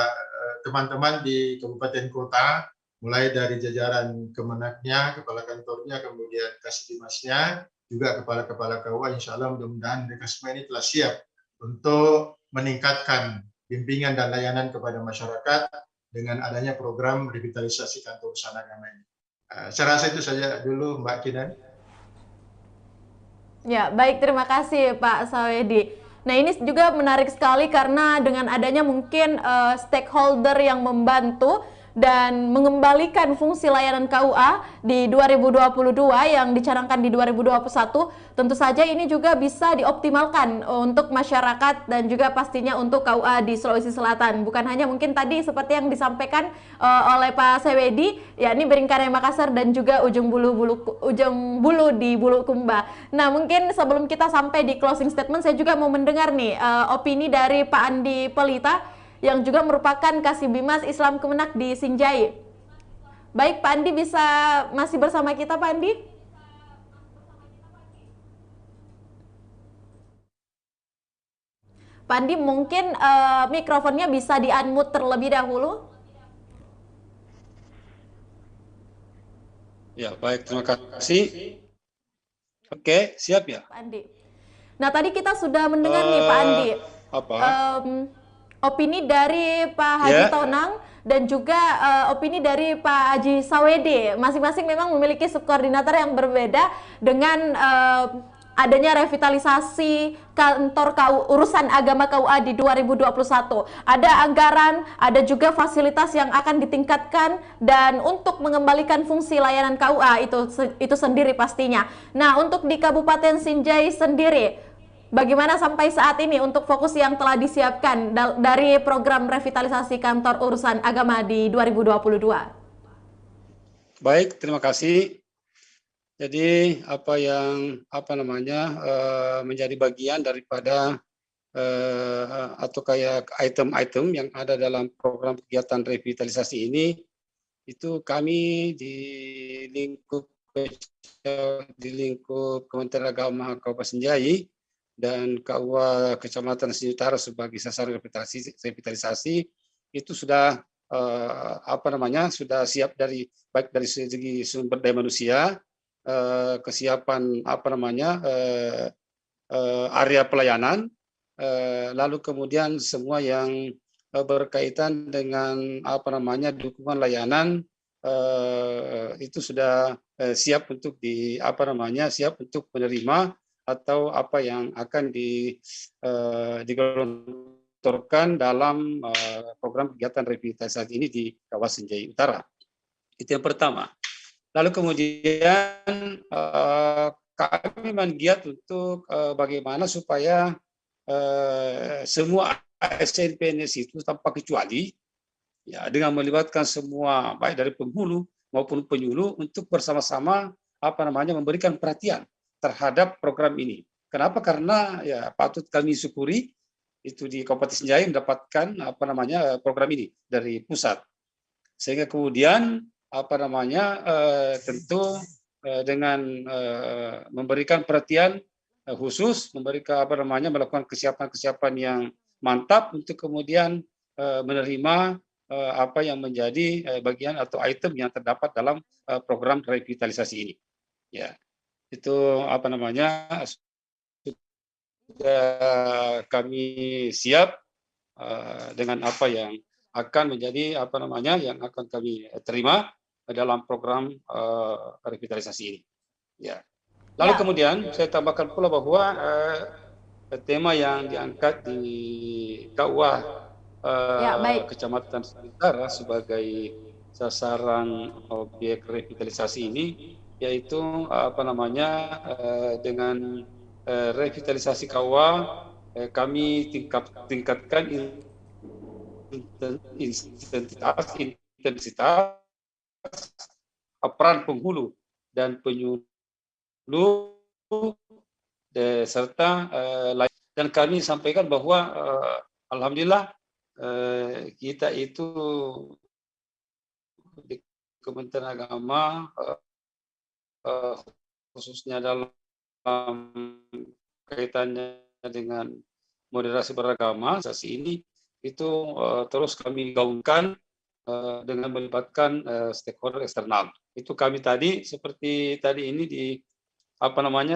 teman-teman di kabupaten kota, mulai dari jajaran Kemenaknya, kepala kantornya, kemudian Kasdimasnya, juga kepala-kepala KUA, insya Allah mudah-mudahan mereka semua ini telah siap untuk meningkatkan bimbingan dan layanan kepada masyarakat dengan adanya program revitalisasi kantor urusan agama ini. Saya rasa itu saja dulu Mbak Kinan. Ya, baik, terima kasih Pak Sawedi. Nah, ini juga menarik sekali karena dengan adanya mungkin stakeholder yang membantu dan mengembalikan fungsi layanan KUA di 2022 yang dicanangkan di 2021, tentu saja ini juga bisa dioptimalkan untuk masyarakat dan juga pastinya untuk KUA di Sulawesi Selatan. Bukan hanya mungkin tadi seperti yang disampaikan oleh Pak Sawedi, yakni Biringkanaya Makassar dan juga Ujung Bulu di Bulukumba. Nah, mungkin sebelum kita sampai di closing statement, saya juga mau mendengar nih opini dari Pak Andi Pelita yang juga merupakan Kasibimas Islam Kemenak di Sinjai. Baik, Pak Andi bisa masih bersama kita, Pak Andi? Pak Andi, mungkin mikrofonnya bisa di-unmute terlebih dahulu. Ya, baik, terima kasih. Oke, siap ya? Pak Andi. Nah, tadi kita sudah mendengar nih, Pak Andi. Apa? Opini dari Pak Haji Tonang dan juga opini dari Pak Haji Sawedi. Masing-masing memang memiliki subkoordinator yang berbeda dengan adanya revitalisasi kantor urusan agama KUA di 2021. Ada anggaran, ada juga fasilitas yang akan ditingkatkan dan untuk mengembalikan fungsi layanan KUA itu sendiri pastinya. Nah, untuk di Kabupaten Sinjai sendiri, bagaimana sampai saat ini untuk fokus yang telah disiapkan dari program revitalisasi kantor urusan agama di 2022? Baik, terima kasih. Jadi menjadi bagian daripada atau kayak item-item yang ada dalam program kegiatan revitalisasi ini, itu kami di lingkup Kementerian Agama Kabupaten Sinjai dan KUA Kecamatan Sinjai Utara sebagai sasaran revitalisasi itu sudah sudah siap dari baik dari segi sumber daya manusia, kesiapan area pelayanan, lalu kemudian semua yang berkaitan dengan dukungan layanan itu sudah siap untuk siap untuk menerima atau apa yang akan digelontorkan dalam program kegiatan revitalisasi ini di kawasan Jaya Utara. Itu yang pertama. Lalu kemudian kami menggiat untuk bagaimana supaya semua ASN PNS itu tanpa kecuali ya dengan melibatkan semua baik dari penghulu maupun penyuluh untuk bersama-sama memberikan perhatian terhadap program ini. Kenapa? Karena ya patut kami syukuri itu di Kabupaten Senjai mendapatkan program ini dari pusat. Sehingga kemudian tentu dengan memberikan perhatian khusus, melakukan kesiapan-kesiapan yang mantap untuk kemudian menerima apa yang menjadi bagian atau item yang terdapat dalam program revitalisasi ini. Ya, itu sudah kami siap dengan apa yang akan menjadi yang akan kami terima dalam program revitalisasi ini. Ya. Lalu kemudian saya tambahkan pula bahwa tema yang diangkat di KUA Kecamatan Utara sebagai sasaran objek revitalisasi ini yaitu dengan revitalisasi KUA kami tingkatkan intensitas peran penghulu dan penyuluh serta dan kami sampaikan bahwa alhamdulillah kita itu di Kementerian Agama khususnya dalam kaitannya dengan moderasi beragama sesi ini itu terus kami gaungkan dengan melibatkan stakeholder eksternal. Itu kami tadi seperti tadi ini di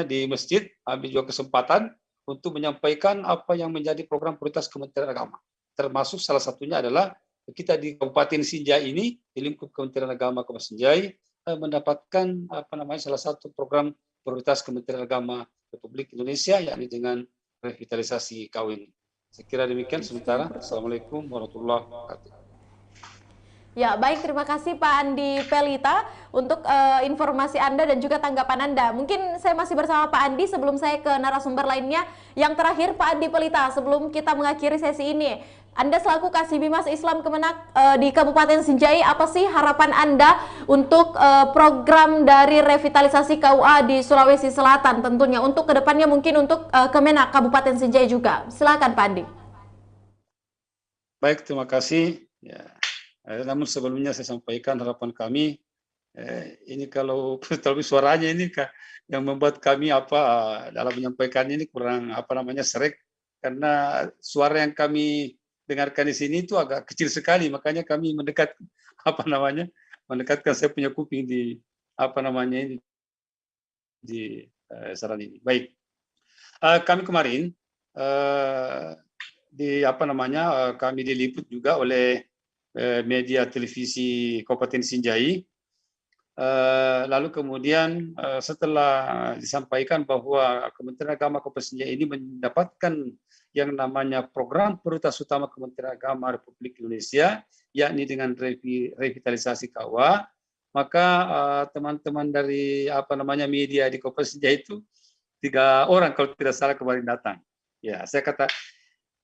di masjid ambil juga kesempatan untuk menyampaikan apa yang menjadi program prioritas Kementerian Agama. Termasuk salah satunya adalah kita di Kabupaten Sinjai ini di lingkup Kementerian Agama Kabupaten Sinjai mendapatkan salah satu program prioritas Kementerian Agama Republik Indonesia yakni dengan revitalisasi KUA. Saya kira demikian sementara. Assalamualaikum warahmatullahi wabarakatuh. Ya, baik, terima kasih Pak Andi Pelita untuk informasi Anda dan juga tanggapan Anda. Mungkin saya masih bersama Pak Andi sebelum saya ke narasumber lainnya. Yang terakhir Pak Andi Pelita, sebelum kita mengakhiri sesi ini, Anda selaku Kasibimas Islam Kemenak di Kabupaten Sinjai, apa sih harapan Anda untuk program dari revitalisasi KUA di Sulawesi Selatan tentunya untuk kedepannya mungkin untuk Kemenak Kabupaten Sinjai juga. Silakan Pak Andi. Baik, terima kasih. Ya. Namun sebelumnya saya sampaikan harapan kami, ini kalau terlebih suaranya ini yang membuat kami dalam menyampaikan ini kurang serik karena suara yang kami dengarkan di sini itu agak kecil sekali, makanya kami mendekatkan saya punya kuping di di saran ini. Baik, kami kemarin kami diliput juga oleh media televisi Kabupaten Sinjai. Lalu kemudian setelah disampaikan bahwa Kementerian Agama Kabupaten Sinjai ini mendapatkan yang namanya program prioritas utama Kementerian Agama Republik Indonesia, yakni dengan revitalisasi KUA, maka teman-teman dari media di Kabupaten Sinjai itu 3 orang kalau tidak salah kemarin datang. Ya,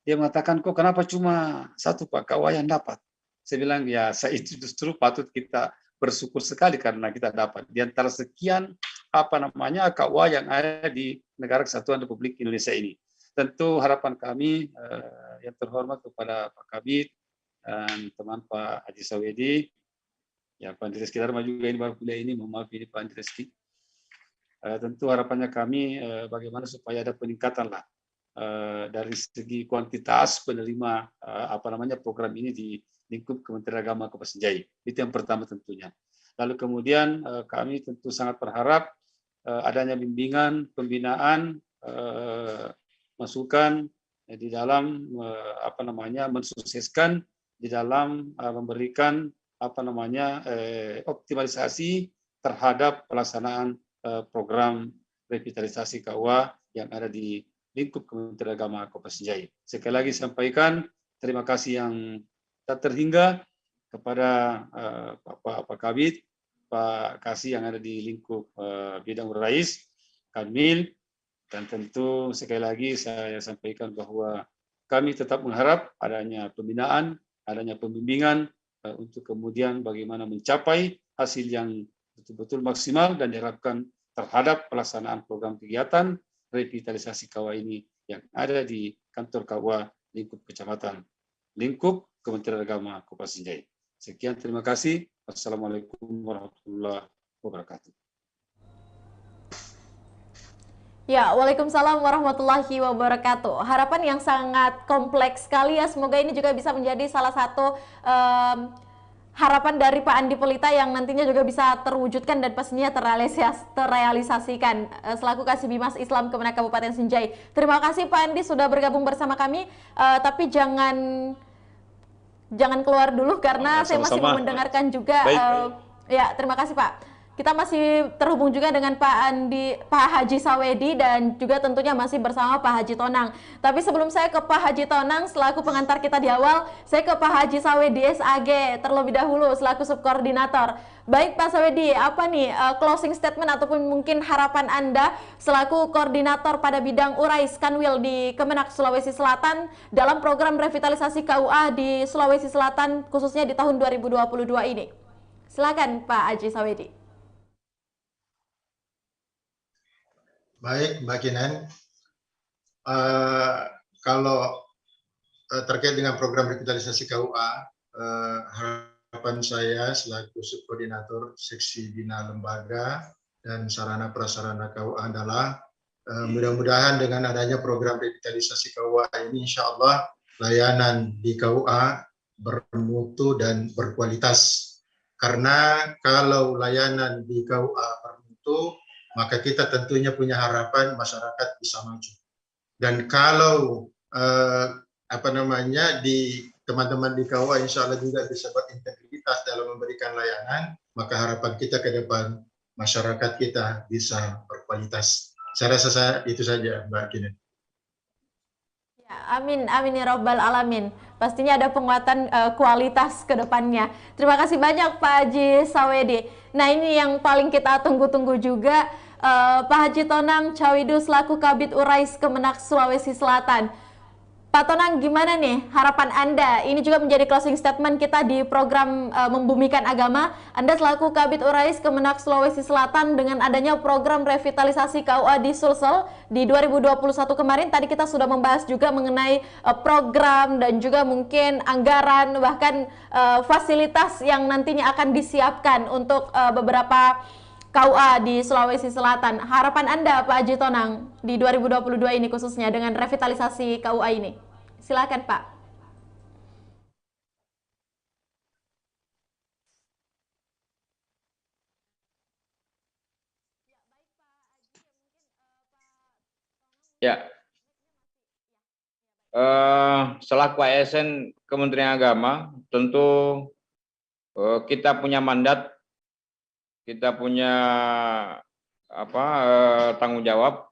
dia mengatakan kok kenapa cuma 1 Pak KUA yang dapat? Saya bilang ya itu justru patut kita bersyukur sekali karena kita dapat di antara sekian KUA yang ada di Negara Kesatuan Republik Indonesia ini. Tentu harapan kami yang terhormat kepada Pak Kabid dan teman Pak Haji Sawedi, ya Pak Andri Reski Dharma juga ini baru kuliah ini, mohon maaf ini Pak Andri Reski. Tentu harapannya kami bagaimana supaya ada peningkatan lah dari segi kuantitas penerima program ini di lingkup Kementerian Agama Kabupaten Senjai. Itu yang pertama tentunya. Lalu kemudian kami tentu sangat berharap adanya bimbingan, pembinaan, masukan di dalam mensukseskan di dalam memberikan optimalisasi terhadap pelaksanaan program revitalisasi KUA yang ada di lingkup Kementerian Agama Kabupaten Senjai. Sekali lagi sampaikan terima kasih yang tak terhingga kepada Pak Kabid, Pak Kasih yang ada di lingkup bidang Urais, Kanwil, dan tentu sekali lagi saya sampaikan bahwa kami tetap mengharap adanya pembinaan, adanya pembimbingan untuk kemudian bagaimana mencapai hasil yang betul-betul maksimal dan diharapkan terhadap pelaksanaan program kegiatan revitalisasi KUA ini yang ada di kantor KUA lingkup kecamatan, lingkup Kementerian Agama Kabupaten Senjai. Sekian, terima kasih. Wassalamualaikum warahmatullahi wabarakatuh. Ya, waalaikumsalam warahmatullahi wabarakatuh. Harapan yang sangat kompleks sekali ya. Semoga ini juga bisa menjadi salah satu harapan dari Pak Andi Pelita yang nantinya juga bisa terwujudkan dan pastinya terrealisasikan selaku Kasibimas Islam Kemenak Kabupaten Senjai. Terima kasih Pak Andi sudah bergabung bersama kami, tapi jangan keluar dulu karena saya masih mau mendengarkan juga. Ya, terima kasih Pak. Kita masih terhubung juga dengan Pak Haji Sawedi dan juga tentunya masih bersama Pak Haji Tonang. Tapi sebelum saya ke Pak Haji Tonang selaku pengantar kita di awal, saya ke Pak Haji Sawedi SAG terlebih dahulu selaku subkoordinator. Baik Pak Sawedi, apa nih closing statement ataupun mungkin harapan Anda selaku koordinator pada bidang Urais Kanwil di Kemenak Sulawesi Selatan dalam program revitalisasi KUA di Sulawesi Selatan khususnya di tahun 2022 ini? Silakan Pak Haji Sawedi. Baik, Mbak Kinan. Kalau terkait dengan program revitalisasi KUA, harapan saya selaku subkoordinator seksi bina lembaga dan sarana prasarana KUA adalah mudah-mudahan dengan adanya program revitalisasi KUA ini, insya Allah layanan di KUA bermutu dan berkualitas. Karena kalau layanan di KUA bermutu, maka kita tentunya punya harapan masyarakat bisa maju. Dan kalau di teman-teman di KUA insya Allah juga bisa berintegritas dalam memberikan layanan, maka harapan kita ke depan masyarakat kita bisa berkualitas. Saya rasa itu saja Mbak Kinen. Ya, amin, amin ya Rabbal Alamin. Pastinya ada penguatan kualitas ke depannya. Terima kasih banyak Pak Haji Sawedi. Nah ini yang paling kita tunggu-tunggu juga. Pak Haji Tonang Cawidu selaku Kabid Urais Kemenak Sulawesi Selatan. Pak Tonang, gimana nih harapan Anda? Ini juga menjadi closing statement kita di program Membumikan Agama. Anda selaku Kabid Urais Kemenak Sulawesi Selatan dengan adanya program revitalisasi KUA di Sulsel di 2021 kemarin. Tadi kita sudah membahas juga mengenai program dan juga mungkin anggaran bahkan fasilitas yang nantinya akan disiapkan untuk beberapa KUA di Sulawesi Selatan. Harapan Anda Pak Haji Tonang di 2022 ini khususnya dengan revitalisasi KUA ini. Silakan Pak. Ya. Selaku ASN Kementerian Agama, tentu kita punya mandat, kita punya tanggung jawab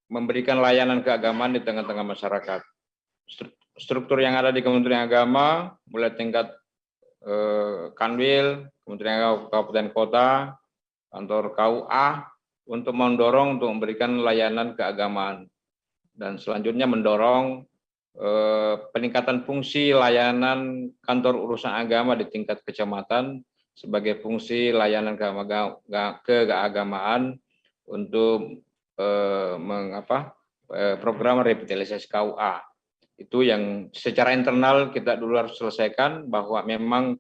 memberikan layanan keagamaan di tengah-tengah masyarakat. Struktur yang ada di Kementerian Agama, mulai tingkat Kanwil, Kementerian Agama Kabupaten Kota, kantor KUA, untuk mendorong untuk memberikan layanan keagamaan. Dan selanjutnya mendorong peningkatan fungsi layanan kantor urusan agama di tingkat kecamatan sebagai fungsi layanan keagamaan untuk program revitalisasi KUA. Itu yang secara internal kita dulu harus selesaikan, bahwa memang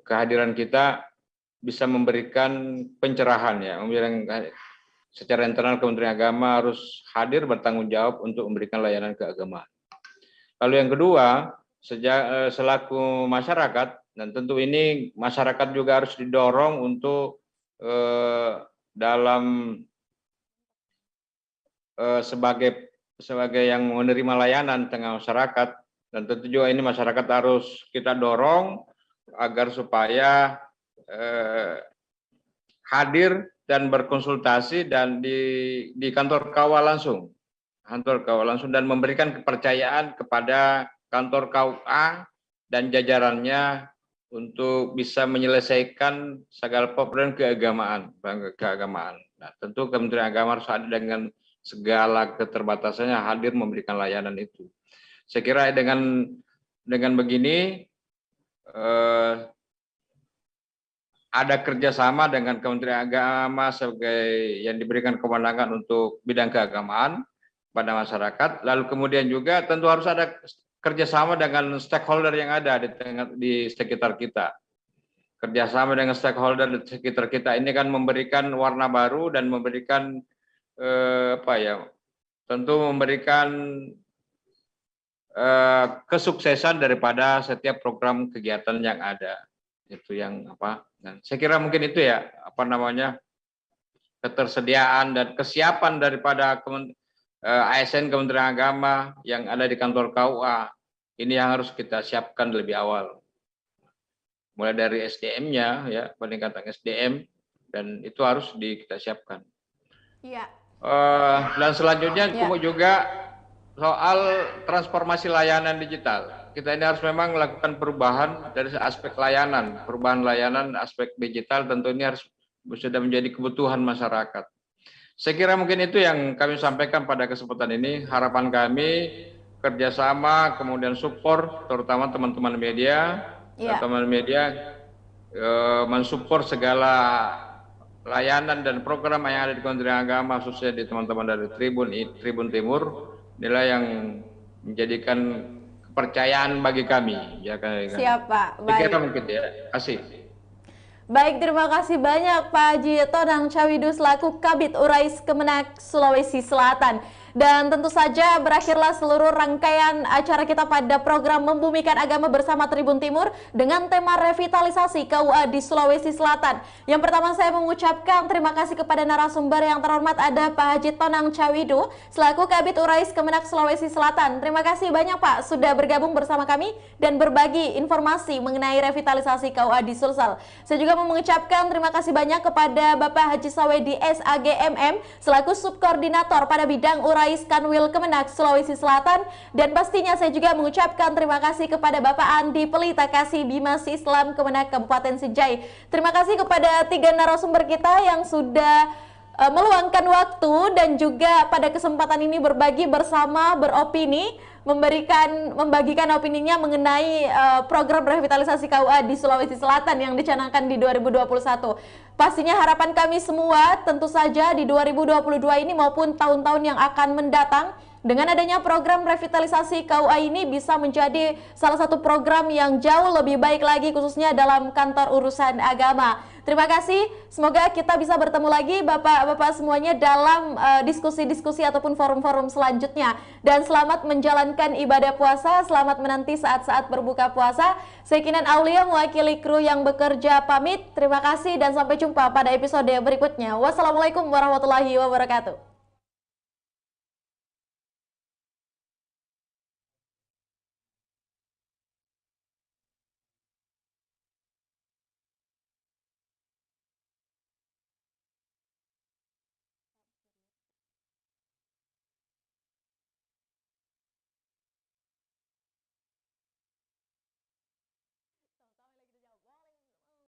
kehadiran kita bisa memberikan pencerahan, ya, secara internal Kementerian Agama harus hadir bertanggung jawab untuk memberikan layanan keagamaan. Lalu yang kedua, selaku masyarakat, dan tentu ini masyarakat juga harus didorong untuk sebagai yang menerima layanan tengah masyarakat, dan tentu juga ini masyarakat harus kita dorong agar supaya hadir dan berkonsultasi dan di kantor KUA langsung, dan memberikan kepercayaan kepada kantor KUA dan jajarannya untuk bisa menyelesaikan segala problem keagamaan. Nah, tentu Kementerian Agama harus hadir dengan segala keterbatasannya, hadir memberikan layanan itu. Saya kira dengan begini ada kerjasama dengan Kementerian Agama sebagai yang diberikan kewenangan untuk bidang keagamaan pada masyarakat. Lalu kemudian juga tentu harus ada kerjasama dengan stakeholder yang ada di sekitar kita. Kerjasama dengan stakeholder di sekitar kita ini kan memberikan warna baru dan memberikan tentu memberikan kesuksesan daripada setiap program kegiatan yang ada. Itu yang dan saya kira mungkin itu ya ketersediaan dan kesiapan daripada ASN Kementerian Agama yang ada di kantor KUA ini yang harus kita siapkan lebih awal, mulai dari SDM-nya ya, peningkatan SDM, dan itu harus kita siapkan. Iya. Dan selanjutnya juga soal transformasi layanan digital. Kita ini harus memang melakukan perubahan dari aspek layanan, aspek digital tentu ini harus sudah menjadi kebutuhan masyarakat. Saya kira mungkin itu yang kami sampaikan pada kesempatan ini. Harapan kami kerjasama, kemudian support, terutama teman-teman media, mensupport segala layanan dan program yang ada di Kementerian Agama, khususnya di teman-teman dari Tribun Timur. Inilah yang menjadikan kepercayaan bagi kami. Ya, siap, Pak. Baik. Saya kira mungkin ya. Terima kasih. Baik, terima kasih banyak Pak Haji Tonang Cawidu selaku Kabid Urais Kemenak Sulawesi Selatan. Dan tentu saja berakhirlah seluruh rangkaian acara kita pada program Membumikan Agama bersama Tribun Timur dengan tema revitalisasi KUA di Sulawesi Selatan. Yang pertama saya mengucapkan terima kasih kepada narasumber yang terhormat ada Pak Haji Tonang Cawidu selaku Kabid Urais Kemenak Sulawesi Selatan. Terima kasih banyak Pak sudah bergabung bersama kami dan berbagi informasi mengenai revitalisasi KUA di Sulsel. Saya juga mau mengucapkan terima kasih banyak kepada Bapak Haji Sawedi SAGMM selaku Subkoordinator pada bidang Urais Kanwil Kemenak Sulawesi Selatan, dan pastinya saya juga mengucapkan terima kasih kepada Bapak Andi Pelita Kasih Bimas Islam Kemenak Kabupaten Sejai. Terima kasih kepada 3 narasumber kita yang sudah meluangkan waktu dan juga pada kesempatan ini berbagi bersama, beropini, membagikan opininya mengenai program revitalisasi KUA di Sulawesi Selatan yang dicanangkan di 2021. Pastinya harapan kami semua tentu saja di 2022 ini maupun tahun-tahun yang akan mendatang, dengan adanya program revitalisasi KUA ini bisa menjadi salah satu program yang jauh lebih baik lagi khususnya dalam kantor urusan agama. Terima kasih, semoga kita bisa bertemu lagi Bapak-Bapak semuanya dalam diskusi-diskusi ataupun forum-forum selanjutnya. Dan selamat menjalankan ibadah puasa, selamat menanti saat-saat berbuka puasa. Saya Kinan Aulia mewakili kru yang bekerja pamit. Terima kasih dan sampai jumpa pada episode berikutnya. Wassalamualaikum warahmatullahi wabarakatuh.